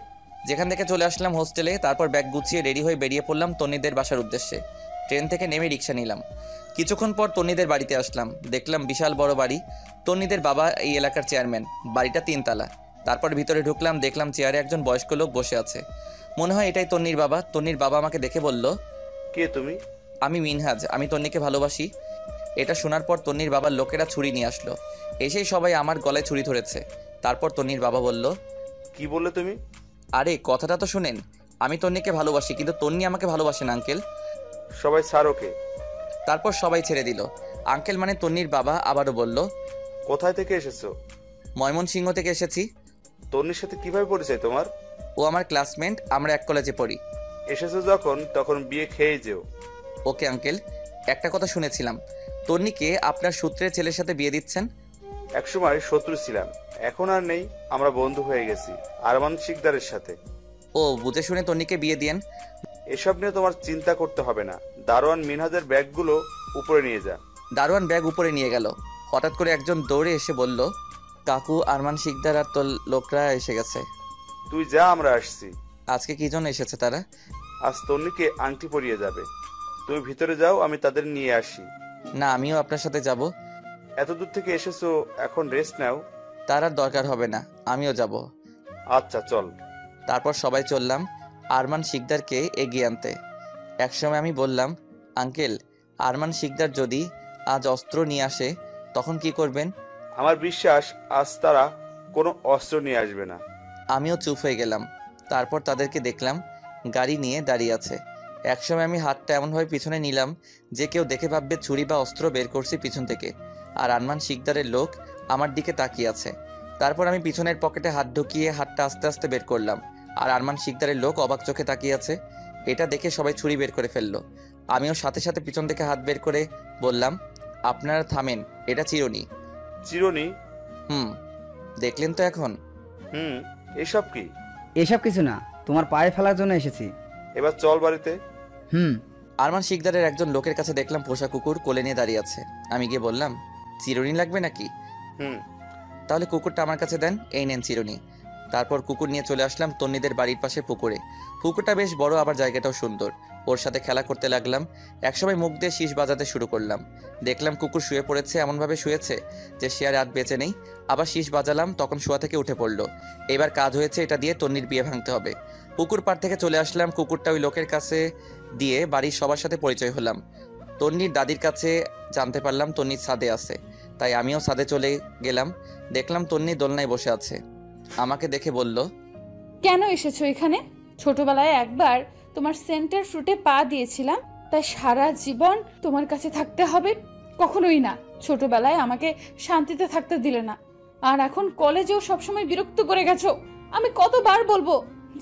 Speaker 1: যেখান থেকে চলে আসলাম হোস্টেলে, তারপর ব্যাগ গুছিয়ে রেডি হয়ে বেরিয়ে পড়লাম তন্নিদের বাসার উদ্দেশ্যে। ট্রেন থেকে নেমে রিক্সা নিলাম। কিছুক্ষণ পর তন্নিদের বাড়িতে আসলাম। দেখলাম বিশাল বড় বাড়ি। তন্নিদের বাবা এই এলাকার চেয়ারম্যান। বাড়িটা 3 তলা। তারপর ভিতরে ঢুকলাম, দেখলাম চেয়ারে একজন বয়স্ক লোক বসে আছে। মনে হয় এটাই তন্নির বাবা। তন্নির বাবা আমাকে দেখে বলল,
Speaker 3: কে তুমি?
Speaker 1: আমি মিনহাজ, আমি তন্নিকে ভালোবাসি। এটা শোনার পর তন্নির বাবার লোকেরা ছুরি নিয়ে আসলো। এসেই সবাই আমার গলায় ছুরি ধরেছে। তারপর তন্নির বাবা বলল,
Speaker 3: কি বললে তুমি?
Speaker 1: আরে কথাটা তো শুনেন, আমি তন্নিকে ভালোবাসি, কিন্তু তন্নি আমাকে ভালোবাসে না আঙ্কেল।
Speaker 3: সবাই স্যার ওকে।
Speaker 1: তারপর সবাই ছেড়ে দিল। আঙ্কেল মানে তন্নির বাবা আবারও বলল,
Speaker 3: কোথায় থেকে এসেছো?
Speaker 1: ময়মনসিংহ থেকে এসেছি।
Speaker 3: তন্নির সাথে কিভাবে পরিচয় তোমার?
Speaker 1: ও আমার ক্লাসমেট, আমরা এক কলেজে পড়ি।
Speaker 3: এসেছো তখন বিয়ে খেয়ে যেও।
Speaker 1: Okay uncle. একটা কথা শুনেছিলাম, তন্নিকে আপনার সূত্রের ছেলের সাথে বিয়ে দিচ্ছেন।
Speaker 3: একসময় শত্রু ছিলাম, এখন আর নেই। আমরা বন্ধু হয়ে গেছি আরমান শিকদারের সাথে।
Speaker 1: ও বুঝে শুনে তন্নিকে বিয়ে দিয়েন।
Speaker 3: এসব নিয়ে তোমার চিন্তা করতে হবে না। দারোয়ান মিনহাজের ব্যাগগুলো উপরে নিয়ে যা।
Speaker 1: দারোয়ান ব্যাগ উপরে নিয়ে গেল। হঠাৎ করে একজন দৌড়ে এসে বলল, কাকু, আরমান শিকদার আর তোর লোকরা এসে গেছে।
Speaker 3: তুই যা, আমরা আসছি।
Speaker 1: আজকে কি জন্য এসেছে তারা?
Speaker 3: আজ তন্নিকে আংটি পরিয়ে যাবে। তুমি ভিতরে যাও, আমি তাদের নিয়ে আসি।
Speaker 1: না, আমিও আপনার সাথে যাব।
Speaker 3: এত দূর থেকে এসেছো, এখন রেস্ট নাও।
Speaker 1: তার আর দরকার হবে না, আমিও যাব।
Speaker 3: আচ্ছা চল।
Speaker 1: তারপর সবাই চললাম আরমান শিকদারকে এগিয়ে আনতে। একসময় আমি বললাম, আঙ্কেল, আরমান শিকদার যদি আজ অস্ত্র নিয়ে আসে তখন কি করবেন?
Speaker 3: আমার বিশ্বাস আজ তারা কোনো অস্ত্র নিয়ে আসবে না।
Speaker 1: আমিও চুপ হয়ে গেলাম। তারপর তাদেরকে দেখলাম গাড়ি নিয়ে দাঁড়িয়ে আছে। একসময় আমি হাতটা এমনভাবে পিছনে নিলাম যে কেউ দেখে ভাববে ছুরি বা অস্ত্র বের করছি পিছন থেকে। আর আরমান শিকদারের লোক আমার দিকে তাকিয়ে আছে। তারপর আমি পিছনের পকেটে হাত ঢুকিয়ে হাতটা আস্তে আস্তে বের করলাম। আর আরমান শিকদারের লোক অবাক চোখে তাকিয়ে আছে। এটা দেখে সবাই ছুরি বের করে ফেললো। আমিও সাথে সাথে পিছন থেকে হাত বের করে বললাম, আপনারা থামেন, এটা চিরুনি।
Speaker 3: চিরুনি?
Speaker 1: দেখলেন তো এখন?
Speaker 3: এসব কি?
Speaker 5: এসব কিছু না, তোমার পায়ে ফেলার জন্য এসেছি।
Speaker 3: এবার চল বাড়িতে।
Speaker 1: আরমান শিকদারের একজন লোকের কাছে দেখলাম পোষা কুকুর কোলে নিয়ে দাঁড়িয়ে আছে। আমি গিয়ে বললাম, চিরুনি লাগবে নাকি? তাহলে কুকুরটা আমার কাছে দেন, এই নেন চিরুনি। তারপর কুকুর নিয়ে চলে আসলাম তন্নিদের বাড়ির পাশে পুকুরে। পুকুরটা বেশ বড়, আবার জায়গাটাও সুন্দর। ওর সাথে খেলা করতে লাগলাম। একসময় মুখ দিয়ে শীষ বাজাতে শুরু করলাম। দেখলাম কুকুর শুয়ে পড়েছে, এমনভাবে শুয়েছে যে সে আর রাত বেঁচে নেই। আবার শীষ বাজালাম, তখন শোয়া থেকে উঠে পড়লো। এবার কাজ হয়েছে, এটা দিয়ে তন্নির বিয়ে ভাঙতে হবে। পুকুর পাড় থেকে চলে আসলাম। কুকুরটা ওই লোকের কাছে দিয়ে বাড়ির সবার সাথে পরিচয় হলাম। তন্নির দাদির কাছে জানতে পারলাম তন্নির ছাদে আছে, তাই আমিও ছাদে চলে গেলাম। দেখলাম তন্নি দোলনায় বসে আছে। আমাকে দেখে বলল,
Speaker 2: কেন এসেছো এখানে? ছোটবেলায় একবার তোমার সেন্টার ফ্রুটে পা দিয়েছিলাম, তাই সারা জীবন তোমার কাছে থাকতে হবে? কখনোই না। ছোটবেলায় আমাকে শান্তিতে থাকতে দিলে না, আর এখন কলেজেও সবসময় বিরক্ত করে গেছো। আমি কতবার বলবো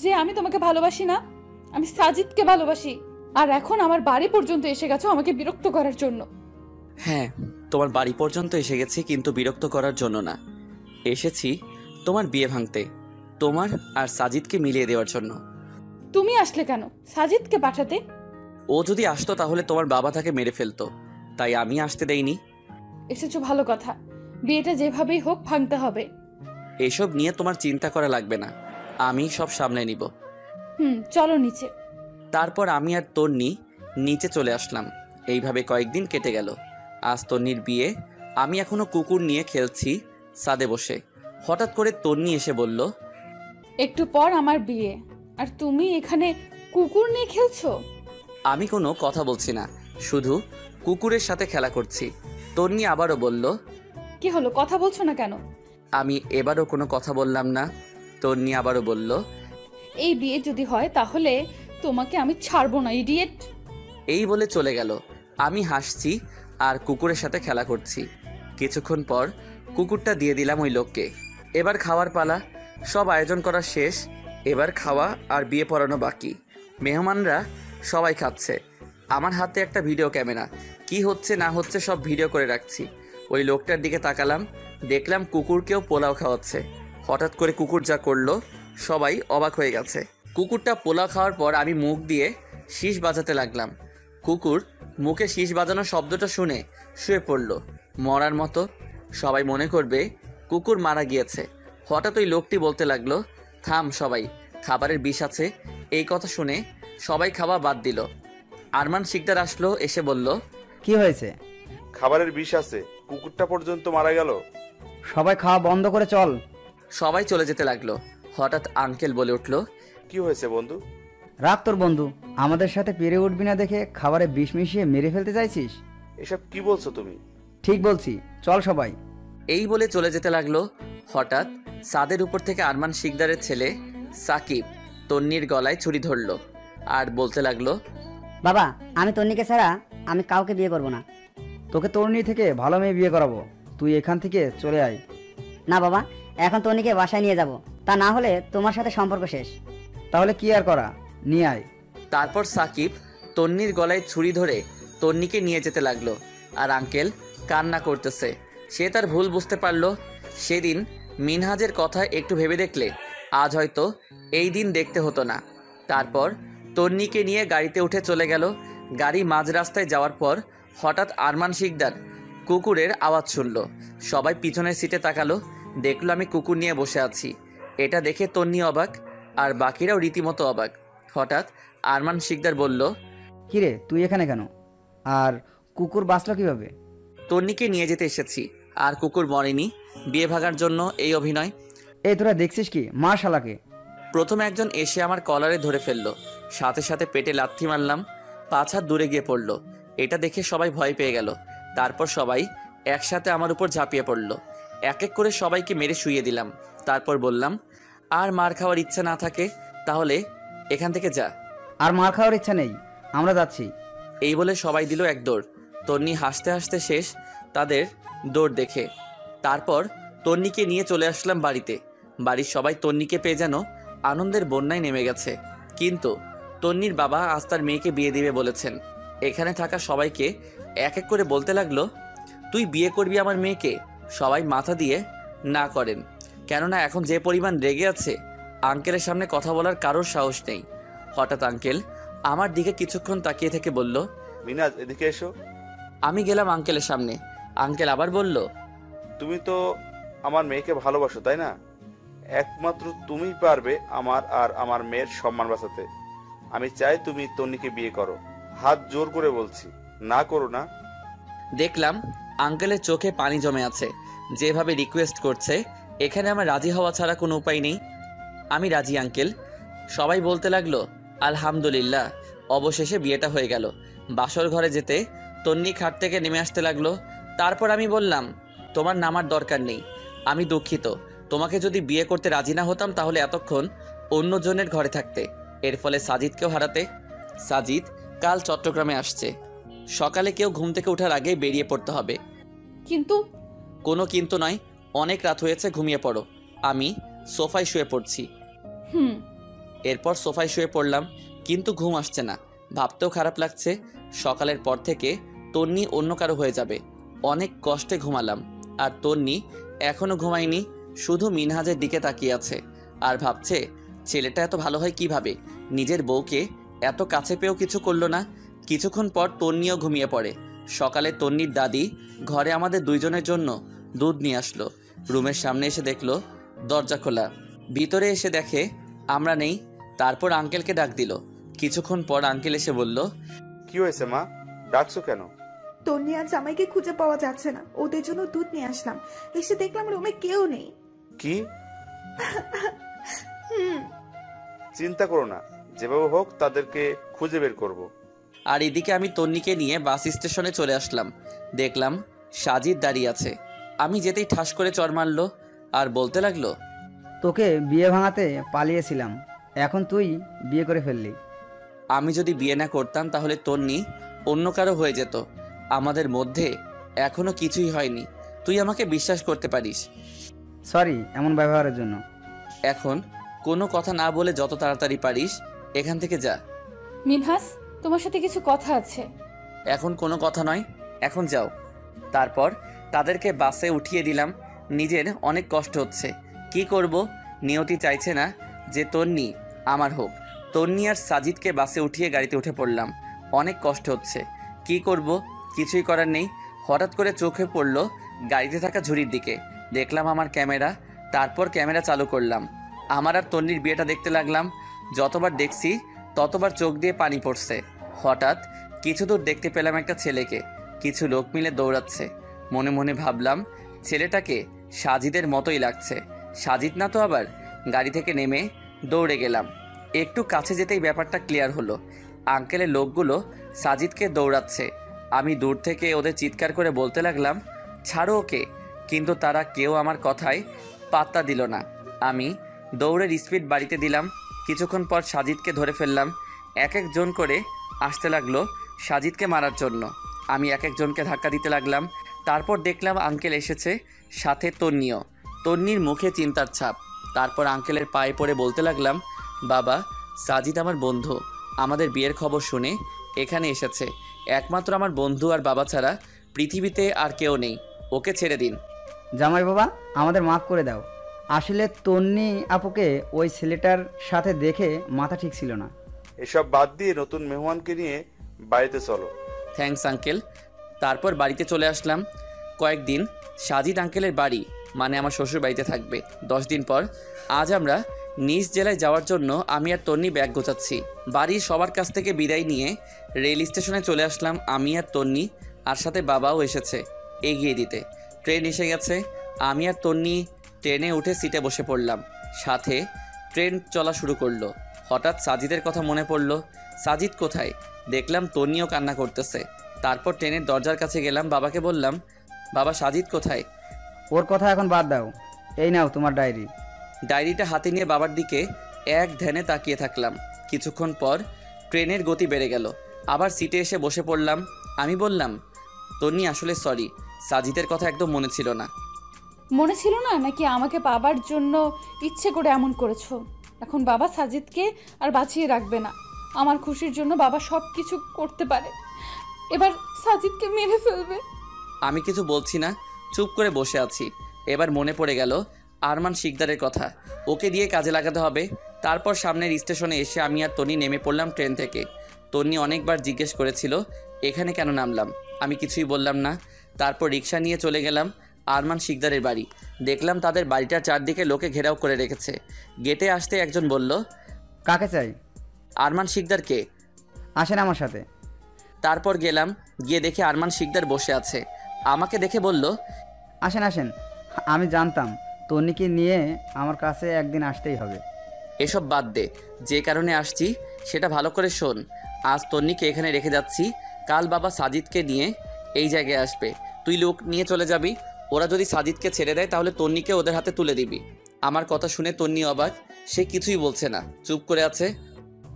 Speaker 2: যে আমি তোমাকে ভালোবাসি না, আমি সাজিদকে ভালোবাসি, আর এখন আমার বাড়ি পর্যন্ত এসে গেছো আমাকে বিরক্ত করার জন্য।
Speaker 1: হ্যাঁ, তোমার বাড়ি পর্যন্ত এসে গেছি, কিন্তু বিরক্ত করার জন্য না। এসেছি তোমার বিয়ে ভাঙতে, তোমার আর সাজিদকে মিলিয়ে দেওয়ার জন্য।
Speaker 2: তুমি আসলে কেন সাজিদকে পাঠাতে?
Speaker 1: ও যদি আসতো তাহলে তোমার বাবা তাকে মেরে ফেলতো, তাই আমি আসতে দেইনি।
Speaker 2: এসেছো ভালো কথা, বিয়েটা যেভাবেই হোক ভাঙতে হবে।
Speaker 1: এসব নিয়ে তোমার চিন্তা করা লাগবে না, আমি সব সামলে নিব।
Speaker 2: চলো নিচে।
Speaker 1: তারপর আমি আর তন্নি নিচে চলে আসলাম। এইভাবে কয়েকদিন কেটে গেল। আজ তন্নির বিয়ে। আমি এখনো কুকুর নিয়ে খেলছি ছাদে বসে। হঠাৎ করে তন্নি এসে বলল,
Speaker 2: একটু পর আমার বিয়ে, আর তুমি এখানে কুকুর নিয়ে খেলছো?
Speaker 1: আমি কোনো কথা বলছি না, শুধু কুকুরের সাথে খেলা করছি। তন্নি আবারও বলল,
Speaker 2: কি হলো, কথা বলছো না কেন?
Speaker 1: আমি এবারও কোনো কথা বললাম না। তন্নি আবারও বলল,
Speaker 2: এই বিয়ে যদি হয় তাহলে তোমাকে আমি ছাড়বো না, ইডিয়েট।
Speaker 1: এই বলে চলে গেল। আমি হাসছি আর কুকুরের সাথে খেলা করছি। কিছুক্ষণ পর কুকুরটা দিয়ে দিলাম ওই লোককে। এবার খাওয়ার পালা। সব আয়োজন করা শেষ, এবার খাওয়া আর বিয়ে পড়ানো বাকি। মেহমানরা সবাই খাচ্ছে। আমার হাতে একটা ভিডিও ক্যামেরা, কি হচ্ছে না হচ্ছে সব ভিডিও করে রাখছি। ওই লোকটার দিকে তাকালাম, দেখলাম কুকুরকেও পোলাও খাওয়াচ্ছে। হঠাৎ করে কুকুর যা করলো সবাই অবাক হয়ে গেছে। কুকুরটা পোলাও খাওয়ার পর আমি মুখ দিয়ে শীষ বাজাতে লাগলাম। কুকুর মুখে শীষ বাজানোর শব্দটা শুনে শুয়ে পড়ল মরার মতো। সবাই মনে করবে কুকুর মারা গিয়েছে। হঠাৎ ওই লোকটি বলতে লাগলো, থাম সবাই, খাবারের বিষ আছে। এই কথা শুনে সবাই খাওয়া বাদ দিল। আরমান শিকদার আসলো, এসে বলল,
Speaker 5: কি হয়েছে?
Speaker 3: খাবারের বিষ আছে, কুকুরটা পর্যন্ত মারা গেল।
Speaker 5: সবাই খাওয়া বন্ধ করে চল।
Speaker 1: সবাই চলে যেতে লাগলো। হঠাৎ আঙ্কেল বলে উঠল,
Speaker 3: কি হয়েছে বন্ধু?
Speaker 5: রাখ তোর বন্ধু, আমাদের সাথে পেরে উঠবি না দেখে খাবারে বিষ মিশিয়ে মেরে ফেলতে চাইছিস?
Speaker 3: এসব কি বলছো তুমি?
Speaker 5: ঠিক বলছি, চল সবাই।
Speaker 1: এই বলে চলে যেতে লাগলো। হঠাৎ ছাদের উপর থেকে আরমান শিকদারের ছেলে সাকিব তন্নির গলায় ছুরি ধরলো আর বলতে লাগলো,
Speaker 7: বাবা, আমি তন্নিকে ছাড়া আমি কাউকে বিয়ে করব না।
Speaker 5: তোকে তরুণী থেকে ভালো মেয়ে বিয়ে করাবো, তুই এখান থেকে চলে আয়।
Speaker 7: না বাবা, এখন তন্নিকে বাসায় নিয়ে যাব, তা না হলে তোমার সাথে সম্পর্ক শেষ।
Speaker 5: তাহলে কি আর করা, নিয়ে আয়।
Speaker 1: তারপর সাকিব তন্নির গলায় ছুরি ধরে তন্নিকে নিয়ে যেতে লাগলো। আর আঙ্কেল কান্না করতেছে। সে তার ভুল বুঝতে পারলো। সেদিন মিনহাজের কথা একটু ভেবে দেখলে আজ হয়তো এই দিন দেখতে হতো না। তারপর তন্নিকে নিয়ে গাড়িতে উঠে চলে গেল। গাড়ি মাঝ রাস্তায় যাওয়ার পর হঠাৎ আরমান শিকদার কুকুরের আওয়াজ শুনল। সবাই পিছনের সিটে তাকালো, দেখলো আমি কুকুর নিয়ে বসে আছি। এটা দেখে তন্নি অবাক, আর বাকিরাও রীতিমতো অবাক। হঠাৎ আরমান শিকদার বলল,
Speaker 5: কিরে তুই এখানে কেন, আর কুকুর বাঁচলো কিভাবে?
Speaker 1: তন্নিকে নিয়ে যেতে এসেছি, আর কুকুর মরেনি। বিয়ে ভাগার জন্য এই অভিনয়।
Speaker 5: এই তোরা দেখছিস কি, মার শালাকে।
Speaker 1: প্রথমে একজন এসে আমার কলারে ধরে ফেললো, সাথে সাথে পেটে লাথি মারলাম। 5 হাত দূরে গিয়ে পড়লো। এটা দেখে সবাই ভয় পেয়ে গেল। তারপর সবাই একসাথে আমার উপর ঝাঁপিয়ে পড়লো। এক এক করে সবাইকে মেরে শুইয়ে দিলাম। তারপর বললাম, আর মার খাওয়ার ইচ্ছা না থাকে তাহলে এখান থেকে যা।
Speaker 5: আর মার খাওয়ার ইচ্ছা নেই, আমরা যাচ্ছি।
Speaker 1: এই বলে সবাই দিল এক দৌড়। তন্নি হাসতে হাসতে শেষ তাদের দৌড় দেখে। তারপর তন্নিকে নিয়ে চলে আসলাম বাড়িতে। বাড়ির সবাই তন্নিকে পেয়ে যেন আনন্দের বন্যায় নেমে গেছে। কিন্তু তন্নির বাবা আজ তার মেয়েকে বিয়ে দিবে বলেছেন। এখানে থাকা সবাইকে এক এক করে বলতে লাগলো, তুই বিয়ে করবি আমার মেয়েকে? সবাই মাথা দিয়ে না করেন, কেননা এখন যে পরিমাণ রেগে আছে আঙ্কেলের সামনে কথা বলার কারোর সাহস নেই। হঠাৎ আঙ্কেল আমার দিকে কিছুক্ষণ তাকিয়ে থেকে বলল,
Speaker 3: মিনাজ, এদিকে এসো।
Speaker 1: আমি গেলাম আঙ্কেলের সামনে। আঙ্কেল আবার বলল,
Speaker 3: তুমি তো আমার মেয়েকে ভালোবাসো, তাই না? একমাত্র তুমিই পারবে আমার আর আমার মেয়ের সম্মান বাঁচাতে। আমি চাই তুমি তন্নিকে বিয়ে করো। হাত জোর করে বলছি, না করো না।
Speaker 1: দেখলাম আঙ্কেলের চোখে পানি জমে আছে। যেভাবে রিকোয়েস্ট করছে, এখানে আমার রাজি হওয়া ছাড়া কোনো উপায় নেই। আমি রাজি আঙ্কেল। সবাই বলতে লাগলো আলহামদুলিল্লাহ, অবশেষে বিয়েটা হয়ে গেল। বাসর ঘরে যেতে তন্নি খাট থেকে নেমে আসতে লাগলো। তারপর আমি বললাম, তোমার নামার দরকার নেই, আমি দুঃখিত। তোমাকে যদি বিয়ে করতে রাজি না হতাম তাহলে এতক্ষণ অন্যজনের ঘরে থাকতে, এর ফলে সাজিদকেও হারাতে। সাজিদ কাল চট্টগ্রামে আসছে। সকালে কেউ ঘুম থেকে ওঠার আগে বেরিয়ে পড়তে হবে।
Speaker 2: কিন্তু
Speaker 1: কোনো কিন্তু নয়, অনেক রাত হয়েছে, ঘুমিয়ে পড়ো। আমি সোফায় শুয়ে পড়ছি।
Speaker 2: হুম।
Speaker 1: এরপর সোফায় শুয়ে পড়লাম, কিন্তু ঘুম আসছে না। ভাবতেও খারাপ লাগছে, সকালের পর থেকে তন্নি অন্য কারো হয়ে যাবে। অনেক কষ্টে ঘুমালাম, আর তন্নি এখনো ঘুমায়নি, শুধু মিনহাজের দিকে তাকিয়ে আছে আর ভাবছে ছেলেটা এত ভালো হয় কিভাবে, নিজের বউকে এত কাছে পেয়েও কিছু করলো না। কিছুক্ষণ পর তন্নিও ঘুমিয়ে পড়ে। সকালে তন্নির দাদি ঘরে আমাদের দুইজনের জন্য দুধ নিয়ে আসলো। রুমের সামনে এসে দেখলো দরজা খোলা। ভিতরে এসে দেখে আমরা নেই। তারপর আঙ্কেলকে ডাক দিল। কিছুক্ষণ পর আঙ্কেল এসে বলল,
Speaker 3: কি হয়েছে মা, ডাকছো কেন?
Speaker 6: তন্নি আর জামাইকে খুঁজে পাওয়া যাচ্ছে না, ওদের জন্য দুধ নিয়ে আসলাম। এসে দেখলাম রুমে কেউ নেই।
Speaker 3: কি? চিন্তা করো না, যেভাবে হোক তাদেরকে খুঁজে বের করব।
Speaker 1: আর এদিকে আমি তন্নিকে নিয়ে বাস স্টেশনে চলে আসলাম। দেখলাম সাজিদ দাঁড়িয়ে আছে। আমি যেতেই ঠাস করে চড় মারলো আর বলতে লাগলো,
Speaker 5: তোকে বিয়ে ভাঙাতে পালিয়েছিলাম, এখন তুই বিয়ে করে ফেললি।
Speaker 1: আমি যদি বিয়ে না করতাম তাহলে তন্নি অন্য কারো হয়ে যেত। আমাদের মধ্যে এখনো কিছুই হয়নি, তুই আমাকে বিশ্বাস করতে পারিস।
Speaker 5: সরি এমন ব্যবহারের জন্য।
Speaker 1: এখন কোনো কথা না বলে যত তাড়াতাড়ি পারিস এখান থেকে যা।
Speaker 2: মিনহাস, তোমার সাথে কিছু কথা আছে।
Speaker 1: এখন কোনো কথা নয়, এখন যাও। তারপর তাদেরকে বাসে উঠিয়ে দিলাম। নিজের অনেক কষ্ট হচ্ছে, কি করব, নিয়তি চাইছে না যে তন্নি আমার হোক। তন্নি আর সাজিদকে বাসে উঠিয়ে গাড়িতে উঠে পড়লাম। অনেক কষ্ট হচ্ছে, কি করব, কিছুই করার নেই। হঠাৎ করে চোখে পড়ল গাড়িতে থাকা ঝুড়ির দিকে। দেখলাম আমার ক্যামেরা। তারপর ক্যামেরা চালু করলাম, আমার আর তন্নির বিয়েটা দেখতে লাগলাম। যতবার দেখছি ততবার চোখ দিয়ে পানি পড়ছে। হঠাৎ কিছু দূর দেখতে পেলাম একটা ছেলেকে, কিছু লোক মিলে দৌড়াচ্ছে। মনে মনে ভাবলাম ছেলেটাকে সাজিদের মতোই লাগছে। সাজিদ না তো আবার। গাড়ি থেকে নেমে দৌড়ে গেলাম। একটু কাছে যেতেই ব্যাপারটা ক্লিয়ার হলো, আঙ্কেলের লোকগুলো সাজিদকে দৌড়াচ্ছে। আমি দূর থেকে ওদের চিৎকার করে বলতে লাগলাম, ছাড়ো ওকে, কিন্তু তারা কেউ আমার কথায় পাত্তা দিল না। আমি দৌড়ের স্পিড বাড়িতে দিলাম। কিছুক্ষণ পর সাজিদকে ধরে ফেললাম। এক একজন করে আসতে লাগলো সাজিদকে মারার জন্য। আমি এক একজনকে ধাক্কা দিতে লাগলাম। তারপর দেখলাম আঙ্কেল এসেছে, সাথে তন্নিও। তন্নির মুখে চিন্তার ছাপ। তারপর আঙ্কেলের পায়ে পড়ে বলতে লাগলাম, বাবা, সাজিদ আমার বন্ধু, আমাদের বিয়ের খবর শুনে এখানে এসেছে। একমাত্র আমার বন্ধু আর বাবা ছাড়া পৃথিবীতে আর কেউ নেই, ওকে ছেড়ে দিন।
Speaker 5: জামাই বাবা, আমাদের মাফ করে দাও। আসলে তন্নি আপুকে ওই ছেলেটার সাথে দেখে মাথা ঠিক ছিল না।
Speaker 3: এসব বাদ দিয়ে নতুন মেহমানকে নিয়ে বাড়িতে চলো।
Speaker 1: Thanks uncle. তারপর বাড়িতে চলে আসলাম। কয়েকদিন সাজিদ আঙ্কেলের বাড়ি মানে আমার শ্বশুর বাড়িতে থাকবে। 10 দিন পর আজ আমরা নিজ জেলায় যাওয়ার জন্য আমি আর তন্নি ব্যাগ গোছাচ্ছি। বাড়ির সবার কাছ থেকে বিদায় নিয়ে রেল স্টেশনে চলে আসলাম আমি আর তন্নি, আর সাথে বাবাও এসেছে এগিয়ে দিতে। ট্রেন এসে গেছে। আমি আর তন্নি ট্রেনে উঠে সিটে বসে পড়লাম। সাথে ট্রেন চলা শুরু করলো। হঠাৎ সাজিদের কথা মনে পড়ল। সাজিদ কোথায়? দেখলাম তন্নিও কান্না করতেছে। তারপর ট্রেনের দরজার কাছে গেলাম, বাবাকে বললাম, বাবা, সাজিদ কোথায়?
Speaker 5: ওর কথা এখন বাদ দাও, এই নাও তোমার ডায়েরি।
Speaker 1: ডায়েরিটা হাতে নিয়ে বাবার দিকে এক ধ্যানে তাকিয়ে থাকলাম। কিছুক্ষণ পর ট্রেনের গতি বেড়ে গেল। আবার সিটে এসে বসে পড়লাম। আমি বললাম, তন্নি, আসলে সরি, সাজিদের কথা একদম মনে ছিল না।
Speaker 2: মনে ছিল না নাকি আমাকে পাবার জন্য ইচ্ছে করে এমন করেছো? এখন বাবা সাজিদকে আর বাঁচিয়ে রাখবে না। আমার খুশির জন্য বাবা সব কিছু করতে পারে, এবার সাজিদকে মেরে ফেলবে।
Speaker 1: আমি কিছু বলছি না, চুপ করে বসে আছি। এবার মনে পড়ে গেল আরমান শিকদারের কথা, ওকে দিয়ে কাজে লাগাতে হবে। তারপর সামনের স্টেশনে এসে আমি আর তন্নি নেমে পড়লাম ট্রেন থেকে। তন্নি অনেকবার জিজ্ঞেস করেছিল এখানে কেন নামলাম, আমি কিছুই বললাম না। তারপর রিক্সা নিয়ে চলে গেলাম আরমান শিকদারের বাড়ি। দেখলাম তাদের বাড়িটার চারদিকে লোকে ঘেরাও করে রেখেছে। গেটে আসতে একজন বলল,
Speaker 5: কাকে চাই?
Speaker 1: আরমান শিকদারকে
Speaker 5: আসেন আমার সাথে।
Speaker 1: তারপর গেলাম, গিয়ে দেখে আরমান শিকদার বসে আছে। আমাকে দেখে বলল,
Speaker 5: আসেন আসেন, আমি জানতাম তন্নিকে নিয়ে আমার কাছে একদিন আসতেই হবে।
Speaker 1: এসব বাদ দে, যে কারণে আসছি সেটা ভালো করে শোন। আজ তন্নিকে এখানে রেখে যাচ্ছি, কাল বাবা সাজিদকে নিয়ে এই জায়গায় আসবে, তুই লোক নিয়ে চলে যাবি। ওরা যদি সাজিদকে ছেড়ে দেয় তাহলে তন্নিকে ওদের হাতে তুলে দিবি। আমার কথা শুনে তন্নি অবাক, সে কিছুই বলছে না, চুপ করে আছে।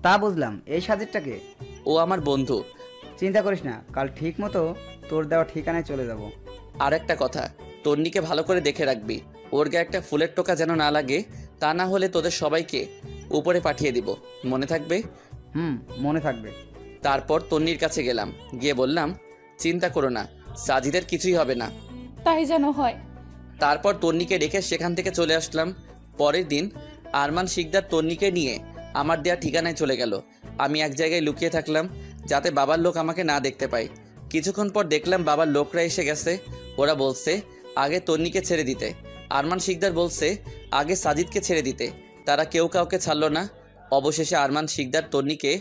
Speaker 5: তা বুঝলাম, এই সাজিদটাকে?
Speaker 1: ও আমার বন্ধু।
Speaker 5: চিন্তা করিস না, কাল ঠিক মতো তোর দেওয়া ঠিকানায় চলে যাব।
Speaker 1: আর একটা কথা, তন্নিকে ভালো করে দেখে রাখবি, ওর গায়ে একটা ফুলের টোকা যেন না লাগে, তা না হলে তোদের সবাইকে উপরে পাঠিয়ে দিব, মনে থাকবে?
Speaker 5: মনে থাকবে।
Speaker 1: তারপর তন্নির কাছে গেলাম, গিয়ে বললাম, চিন্তা করো না, সাজিদের কিছুই হবে না।
Speaker 2: তাই যেন হয়।
Speaker 1: তারপর তন্নিকে রেখে সেখান থেকে চলে আসলাম। পরের দিন আরমান শিকদার তন্নিকে নিয়ে আমার দেয়া ঠিকানায় চলে গেল। আমি এক জায়গায় লুকিয়ে থাকলাম যাতে বাবার লোক আমাকে না দেখতে পায়। কিছুক্ষণ পর দেখলাম বাবার লোকরা এসে গেছে। ওরা বলছে আগে তন্নিকে ছেড়ে দিতে, আরমান শিকদার বলছে আগে সাজিদকে ছেড়ে দিতে। তারা কেউ কাউকে ছাড়লো না। অবশেষে আরমান শিকদার তন্নিকে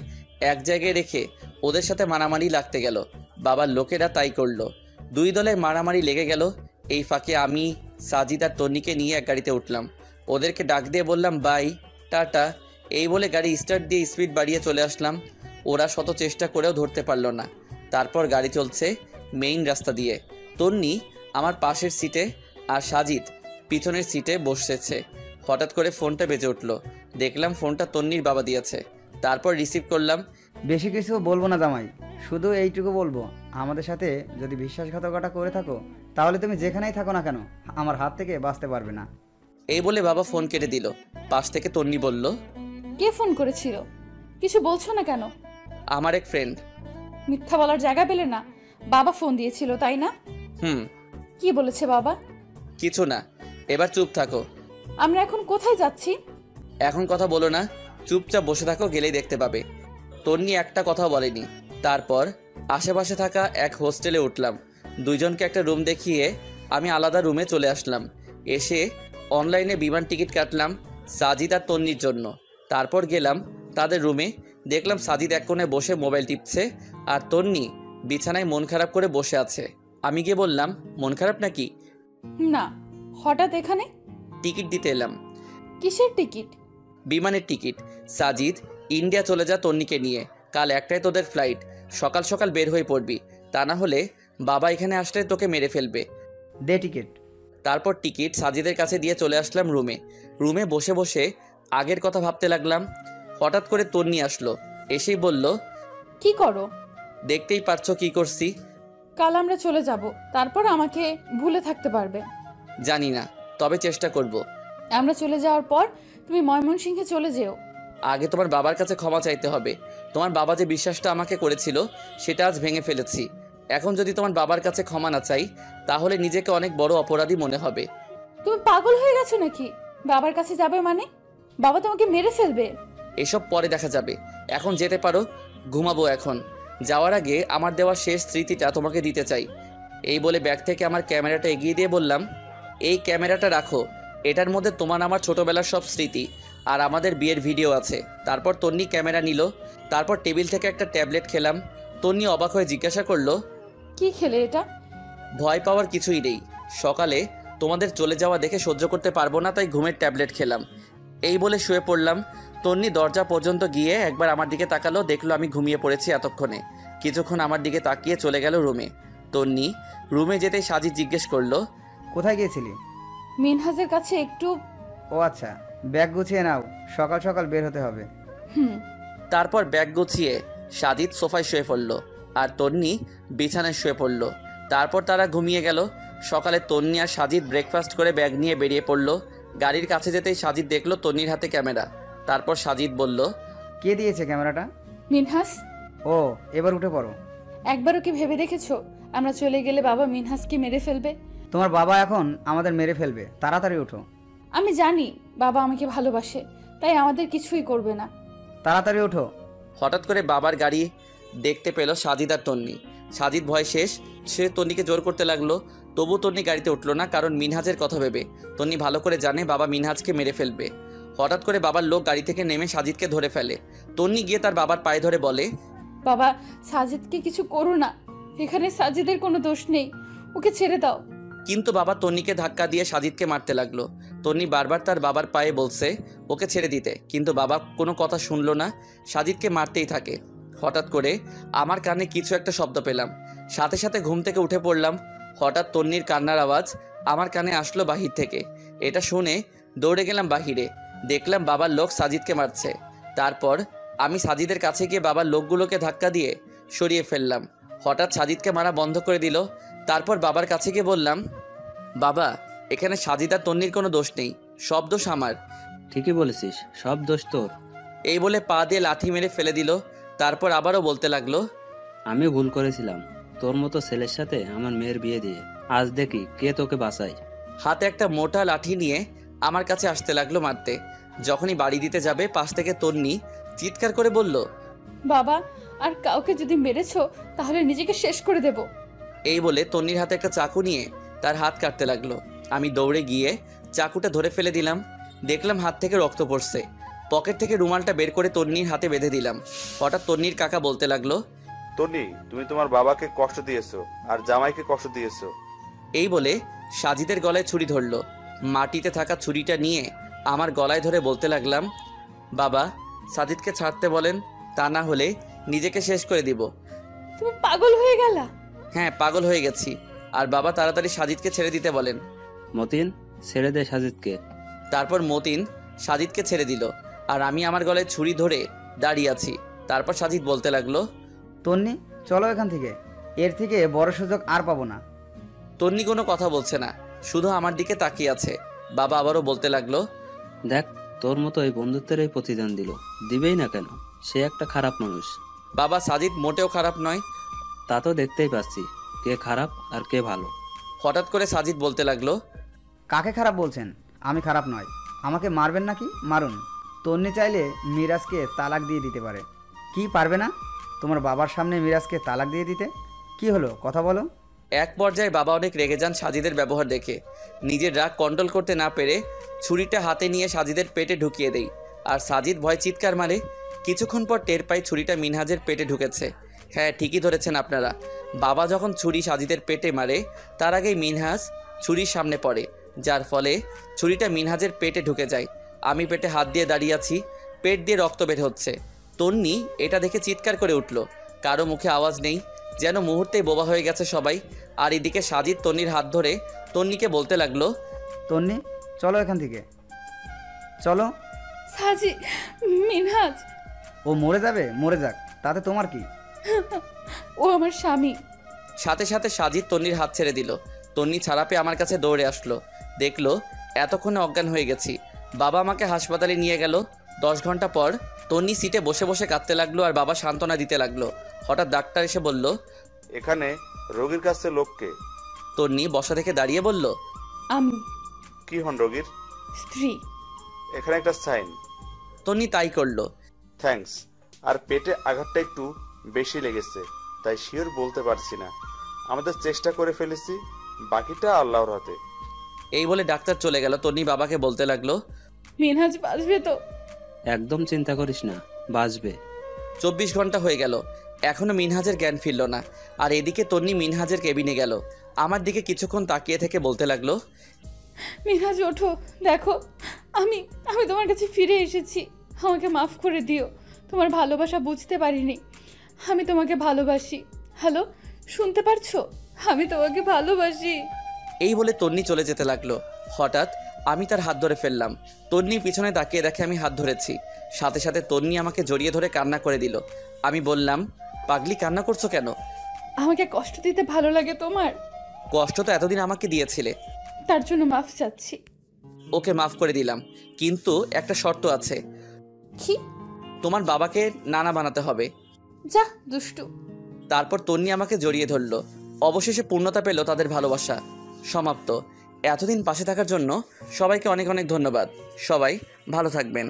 Speaker 1: এক জায়গায় রেখে ওদের সাথে মারামারি লাগতে গেল। বাবার লোকেরা তাই করলো। দুই দলের মারামারি লেগে গেল। এই ফাঁকে আমি সাজিদ আর তন্নিকে নিয়ে এক গাড়িতে উঠলাম। ওদেরকে ডাক দিয়ে বললাম বাই, টাটা। এই বলে গাড়ি স্টার্ট দিয়ে স্পিড বাড়িয়ে চলে আসলাম। ওরা শত চেষ্টা করেও ধরতে পারলো না। তারপর গাড়ি চলছে মেইন রাস্তা দিয়ে। তন্নি আমার পাশের সিটে আর সাজিদ পিছনের সিটে বসেছে। হঠাৎ করে ফোনটা বেজে উঠলো। দেখলাম ফোনটা তন্নির বাবা দিয়েছে। তারপর রিসিভ করলাম।
Speaker 5: বেশি কিছু বলবো না জামাই, শুধু এইটুকু বলবো, আমাদের সাথে যদি বিশ্বাসঘাতকতা করে থাকো তাহলে তুমি যেখানেই থাকো না কেন আমার হাত থেকে বাঁচতে পারবে না।
Speaker 1: এই বলে বাবা ফোন কেটে দিল। পাশ থেকে তন্নি বলল,
Speaker 2: কে ফোন করেছিল? কিছু বলছো না কেন?
Speaker 1: আমার এক ফ্রেন্ড।
Speaker 2: মিথ্যা বলার জায়গা পেলে না। বাবা ফোন দিয়েছিল তাই না? কি বলেছে বাবা?
Speaker 1: কিছু না, এবার চুপ থাকো।
Speaker 2: আমরা এখন কোথায় যাচ্ছি?
Speaker 1: এখন কথা বলো না, চুপচাপ বসে থাকো, গেলেই দেখতে পাবে। তন্নি একটা কথাও বলেনি। তারপর আশেপাশে থাকা এক হোস্টেলে উঠলাম। দুইজনকে একটা রুম দেখিয়ে আমি আলাদা রুমে চলে আসলাম। এসে অনলাইনে বিমান টিকিট কাটলাম সাজিদ আর তন্নির জন্য। তারপর গেলাম তাদের রুমে। দেখলাম সাজিদ এক কোণে বসে মোবাইল টিপছে আর তন্নি বিছানায় মন খারাপ করে বসে আছে। আমি গিয়ে বললাম, মন খারাপ নাকি?
Speaker 2: না, হঠাৎ এখানে?
Speaker 1: টিকিট দিতে এলাম।
Speaker 2: কিসের টিকিট?
Speaker 1: বিমানের টিকিট। সাজিদ, ইন্ডিয়া চলে যা তন্নিকে নিয়ে, কাল একটাই তোদের ফ্লাইট, সকাল সকাল বের হয়ে পড়বি, তা না হলে বাবা এখানে আসলে তোকে মেরে ফেলবে।
Speaker 5: দে টিকিট।
Speaker 1: তারপর টিকিট সাজিদের কাছে দিয়ে চলে আসলাম রুমে। রুমে বসে বসে আগের কথা ভাবতে লাগলাম। হঠাৎ করে তন্নি আসলো, এসেই বলল,
Speaker 2: কি করো?
Speaker 1: দেখতেই পারছো কি করছি।
Speaker 2: কাল আমরা চলে যাব, তারপর আমাকে ভুলে থাকতে পারবে?
Speaker 1: জানি না, তবে চেষ্টা করব।
Speaker 2: আমরা চলে যাওয়ার পর তুমি ময়মনসিংহে চলে যেও।
Speaker 1: আগে তোমার বাবার কাছে ক্ষমা চাইতে হবে। তোমার বাবা যে বিশ্বাসটা আমাকে করেছিল সেটা আজ ভেঙে ফেলেছি। এখন যদি তোমার বাবার কাছে ক্ষমা না চাই তাহলে নিজেকে অনেক বড় অপরাধী মনে হবে।
Speaker 2: তুমি পাগল হয়ে গেছো নাকি? বাবার কাছে যাবে মানে? বাবা তোমাকে মেরে ফেলবে।
Speaker 1: এসব পরে দেখা যাবে, এখন যেতে পারো, ঘুমাবো এখন। যাওয়ার আগে আমার দেওয়া শেষ স্মৃতিটা তোমাকে দিতে চাই। এই বলে ব্যাগ থেকে আমার ক্যামেরাটা এগিয়ে দিয়ে বললাম, এই ক্যামেরাটা রাখো, এটার মধ্যে তোমার আমার ছোটবেলার সব স্মৃতি আর আমাদের বিয়ের ভিডিও আছে। তারপর তন্নি ক্যামেরা নিল। তারপর টেবিল থেকে একটা ট্যাবলেট খেলাম। তন্নি অবাক হয়ে জিজ্ঞাসা করলো,
Speaker 2: কি খেলে এটা?
Speaker 1: ভয় পাওয়ার কিছুই নেই, সকালে তোমাদের চলে যাওয়া দেখে সহ্য করতে পারবো না, তাই ঘুমের ট্যাবলেট খেলাম। এই বলে শুয়ে পড়লাম। তন্নি দরজা পর্যন্ত গিয়ে একবার আমার দিকে তাকালো, দেখলো আমি ঘুমিয়ে পড়েছি এতক্ষণে। কিছুক্ষণ আমার দিকে তাকিয়ে চলে গেল রুমে। তন্নি রুমে যেতেই সাজিদ জিজ্ঞেস করলো,
Speaker 5: কোথায় গিয়েছিলি?
Speaker 2: মিনহাজের কাছে একটু।
Speaker 5: ও আচ্ছা, ব্যাগ গুছিয়ে নাও, সকাল সকাল বের হতে হবে।
Speaker 1: তারপর ব্যাগ গুছিয়ে সাজিদ সোফায় শুয়ে পড়লো আর তন্নি বিছানায় শুয়ে পড়লো। তারপর তারা ঘুমিয়ে গেল। সকালে তন্নি আর সাজিদ ব্রেকফাস্ট করে ব্যাগ নিয়ে বেরিয়ে পড়লো। গাড়ির কাছে যেতেই সাজিদ দেখলো তন্নির হাতে ক্যামেরা। তারপর সাজিদ বলল,
Speaker 5: কে দিয়েছে ক্যামেরাটা?
Speaker 2: মিনহাজ।
Speaker 5: ও, এবার উঠে পড়ো।
Speaker 2: একবারও কি ভেবে দেখেছো আমরা চলে গেলে বাবা মিনহাজকে মেরে ফেলবে?
Speaker 5: তোমার বাবা এখন আমাদের মেরে ফেলবে, তাড়াতাড়ি ওঠো।
Speaker 2: আমি জানি বাবা আমাকে ভালোবাসে, তাই আমাদের কিছুই করবে না।
Speaker 5: তাড়াতাড়ি ওঠো।
Speaker 1: হঠাৎ করে বাবার গাড়ি দেখতে পেল সাজিদ আর তন্নি। সাজিদ ভয় শেষ, সে তন্নিকে জোর করতে লাগলো। তবু তন্নি গাড়িতে উঠলো না, কারণ মিনহাজের কথা ভেবে। তন্নি ভালো করে জানে বাবা মিনহাজকে মেরে ফেলবে। হঠাৎ করে বাবার লোক গাড়ি থেকে নেমে সাজিদকে ধরে ফেলে। তন্নি গিয়ে তার বাবার পায়ে ধরে বলে,
Speaker 2: বাবা সাজিদকে কিছু করো না, এখানে সাজিদের কোনো দোষ নেই, ওকে ছেড়ে দাও।
Speaker 1: কিন্তু বাবা তন্নিকে ধাক্কা দিয়ে সাজিদকে মারতে লাগলো। তন্নি বারবার তার বাবার পায়ে বলছে ওকে ছেড়ে দিতে, কিন্তু বাবা কোনো কথা শুনলো না, সাজিদকে মারতেই থাকে। হঠাৎ করে আমার কানে কিছু একটা শব্দ পেলাম, সাথে সাথে ঘুম থেকে উঠে পড়লাম। হঠাৎ তন্নির কান্নার আওয়াজ আমার কানে আসলো বাহির থেকে। এটা শুনে দৌড়ে গেলাম বাহিরে, দেখলাম বাবার লোক সাজিদকে মারছে। তারপর আমি সাজিদের কাছে গিয়ে বাবার লোকগুলোকে ধাক্কা দিয়ে সরিয়ে ফেললাম। হঠাৎ সাজিদকে মারা বন্ধ করে দিল। তারপর বাবার কাছে গিয়ে বললাম, বাবা এখানে সাজিদ আর তন্নির কোনো দোষ নেই, সব দোষ আমার।
Speaker 4: ঠিকই বলেছিস, সব দোষ তোর।
Speaker 1: এই বলে পা দিয়ে লাঠি মেরে ফেলে দিল। তারপর আবারও বলতে লাগলো,
Speaker 4: আমি ভুল করেছিলাম তোর মতো ছেলের সাথে আমার মেয়ের বিয়ে দিয়ে। আজ দেখি কে তোকে বাঁচায়।
Speaker 1: হাতে একটা মোটা লাঠি নিয়ে আমার কাছে আসতে লাগলো মারতে। যখনই বাড়ি দিতে যাবে পাশ থেকে তন্নি চিৎকার করে বলল,
Speaker 2: বাবা আর কাউকে যদি মেরেছো তাহলে নিজেকে শেষ করে দেব।
Speaker 1: এই বলে তন্নির হাতে একটা চাকু নিয়ে তার হাত কাটতে লাগলো। আমি দৌড়ে গিয়ে চাকুটা ধরে ফেলে দিলাম। দেখলাম হাত থেকে রক্ত পড়ছে। পকেট থেকে রুমালটা বের করে তন্নির হাতে বেঁধে দিলাম। হঠাৎ তন্নির কাকা বলতে লাগলো,
Speaker 3: তন্নি তুমি তোমার বাবাকে কষ্ট দিয়েছো আর জামাইকে কষ্ট দিয়েছো।
Speaker 1: এই বলে সাজিদের গলায় ছুরি ধরলো। মাটিতে থাকা ছুরিটা নিয়ে আমার গলায় ধরে বলতে লাগলাম, বাবা সাজিদকে ছাড়তে বলেন, তা না হলে নিজেকে শেষ করে দিব।
Speaker 2: তুমি পাগল হয়ে গেলা?
Speaker 1: হ্যাঁ পাগল হয়ে গেছি। আর বাবা তাড়াতাড়ি সাজিদকে ছেড়ে দিতে বলেন।
Speaker 4: মতিন, ছেড়ে দে সাজিদকে।
Speaker 1: তারপর মতিন সাজিদকে ছেড়ে দিল, আর আমি আমার গলায় ছুরি ধরে দাঁড়িয়ে আছি। তারপর সাজিদ বলতে লাগলো,
Speaker 5: তন্নি চলো এখান থেকে, এর থেকে বড় সুযোগ আর পাবো না।
Speaker 1: তন্নি কোনো কথা বলছে না, শুধু আমার দিকে তাকিয়ে আছে। বাবা আবারও বলতে লাগলো,
Speaker 4: দেখ তোর মতো এই বন্ধুত্বের এই প্রতিদান দিবেই না কেন? সে একটা খারাপ মানুষ।
Speaker 1: বাবা সাজিদ মোটেও খারাপ নয়।
Speaker 4: তা তো দেখতেই পাচ্ছি কে খারাপ আর কে ভালো।
Speaker 1: হঠাৎ করে সাজিদ বলতে লাগলো,
Speaker 5: কাকে খারাপ বলছেন? আমি খারাপ নয়। আমাকে মারবেন নাকি? মারুন। তন্নি চাইলে মিরাজকে তালাক দিয়ে দিতে পারে। কি পারবে না? তোমার বাবার সামনে মিরাজকে তালাক দিয়ে দিতে? কি হলো, কথা বলো।
Speaker 1: এক পর্যায়ে বাবা অনেক রেগে যান সাজিদের ব্যবহার দেখে। নিজের রাগ কন্ট্রোল করতে না পেরে ছুরিটা হাতে নিয়ে সাজিদের পেটে ঢুকিয়ে দেই, আর সাজিদ ভয় চিৎকার মারে। কিছুক্ষণ পর টের পাই ছুরিটা মিনহাজের পেটে ঢুকেছে। হ্যাঁ ঠিকই ধরেছেন আপনারা, বাবা যখন ছুরি সাজিদের পেটে মারে তার আগেই মিনহাজ ছুরির সামনে পড়ে, যার ফলে ছুরিটা মিনহাজের পেটে ঢুকে যায়। আমি পেটে হাত দিয়ে দাঁড়িয়ে আছি, পেট দিয়ে রক্ত বের হচ্ছে। তন্নি এটা দেখে চিৎকার করে উঠল। কারো মুখে আওয়াজ নেই, যেন মুহূর্তেই বোবা হয়ে গেছে সবাই। আর এদিকে সাজিদ তন্নির হাত ধরে তন্নিকে বলতে লাগলো,
Speaker 5: তন্নি চলো এখান থেকে, চলো।
Speaker 2: সাজি, মিনহাজ।
Speaker 5: ও মরে যাবে, মরে যাক, তাতে তোমার কি?
Speaker 2: ও আমার স্বামী।
Speaker 1: সাথে সাথে সাজিদ তন্নির হাত ছেড়ে দিল। তন্নি ছাড়া পেয়ে আমার কাছে দৌড়ে আসলো। দেখলো এতক্ষণে অজ্ঞান হয়ে গেছি। বাবা আমাকে হাসপাতালে নিয়ে গেল। 10 ঘন্টা পর তন্নি সিটে বসে বসে কাঁদতে লাগলো, আর বাবা সান্ত্বনা দিতে লাগলো। হঠাৎ ডাক্তার এসে বলল,
Speaker 3: এখানে রোগীর কাছে লোককে।
Speaker 1: তন্নি বসা থেকে দাঁড়িয়ে বলল,
Speaker 2: আমি।
Speaker 3: কি হন রোগীর?
Speaker 2: স্ত্রী।
Speaker 3: এখানে একটা সাইন।
Speaker 1: তন্নি তাই করলো।
Speaker 3: থ্যাঙ্কস। আর পেটে আঘাতটা একটু বেশি লেগেছে, তাই শিওর বলতে পারছি না। আমাদের চেষ্টা করে ফেলেছি, বাকিটা আল্লাহর হাতে।
Speaker 1: এই বলে ডাক্তার চলে গেল। তন্নি বাবাকে বলতে লাগলো,
Speaker 2: মিনহাজ বাঁচবে তো?
Speaker 4: একদম চিন্তা করিস না, বাঁচবে।
Speaker 1: 24 ঘন্টা হয়ে গেল, এখনো মিনহাজের জ্ঞান ফিরল না। আর এদিকে তন্নি মিনহাজের কেবিনে গেল। আমার দিকে কিছুক্ষণ তাকিয়ে থেকে বলতে লাগলো,
Speaker 2: মিনহাজ ওঠো, দেখো আমি আমি তোমার কাছে ফিরে এসেছি। আমাকে মাফ করে দিও, তোমার ভালোবাসা বুঝতে পারিনি। আমি তোমাকে ভালোবাসি। হ্যালো, শুনতে পারছো? আমি তোমাকে ভালোবাসি।
Speaker 1: এই বলে তন্নি চলে যেতে লাগলো। হঠাৎ আমি তার হাত ধরে ফেললাম। তন্নি পিছনে তাকিয়ে দেখে আমি হাত ধরেছি। সাথে সাথে তন্নি আমাকে জড়িয়ে ধরে কান্না করে দিল। আমি বললাম, পাগলি কান্না করছো কেন?
Speaker 2: আমাকে কষ্ট দিতে ভালো লাগে তোমার?
Speaker 1: কষ্ট তো এতদিন আমাকে দিয়েছিলে।
Speaker 2: তার জন্য মাফ চাচ্ছি।
Speaker 1: ওকে মাফ করে দিলাম, কিন্তু একটা শর্ত আছে।
Speaker 2: কি?
Speaker 1: তোমার বাবাকে নানা বানাতে হবে।
Speaker 2: যা দুষ্টু।
Speaker 1: তারপর তন্নি আমাকে জড়িয়ে ধরল। অবশেষে পূর্ণতা পেল তাদের ভালোবাসা। সমাপ্ত। এতদিন পাশে থাকার জন্য সবাইকে অনেক অনেক ধন্যবাদ। সবাই ভালো থাকবেন।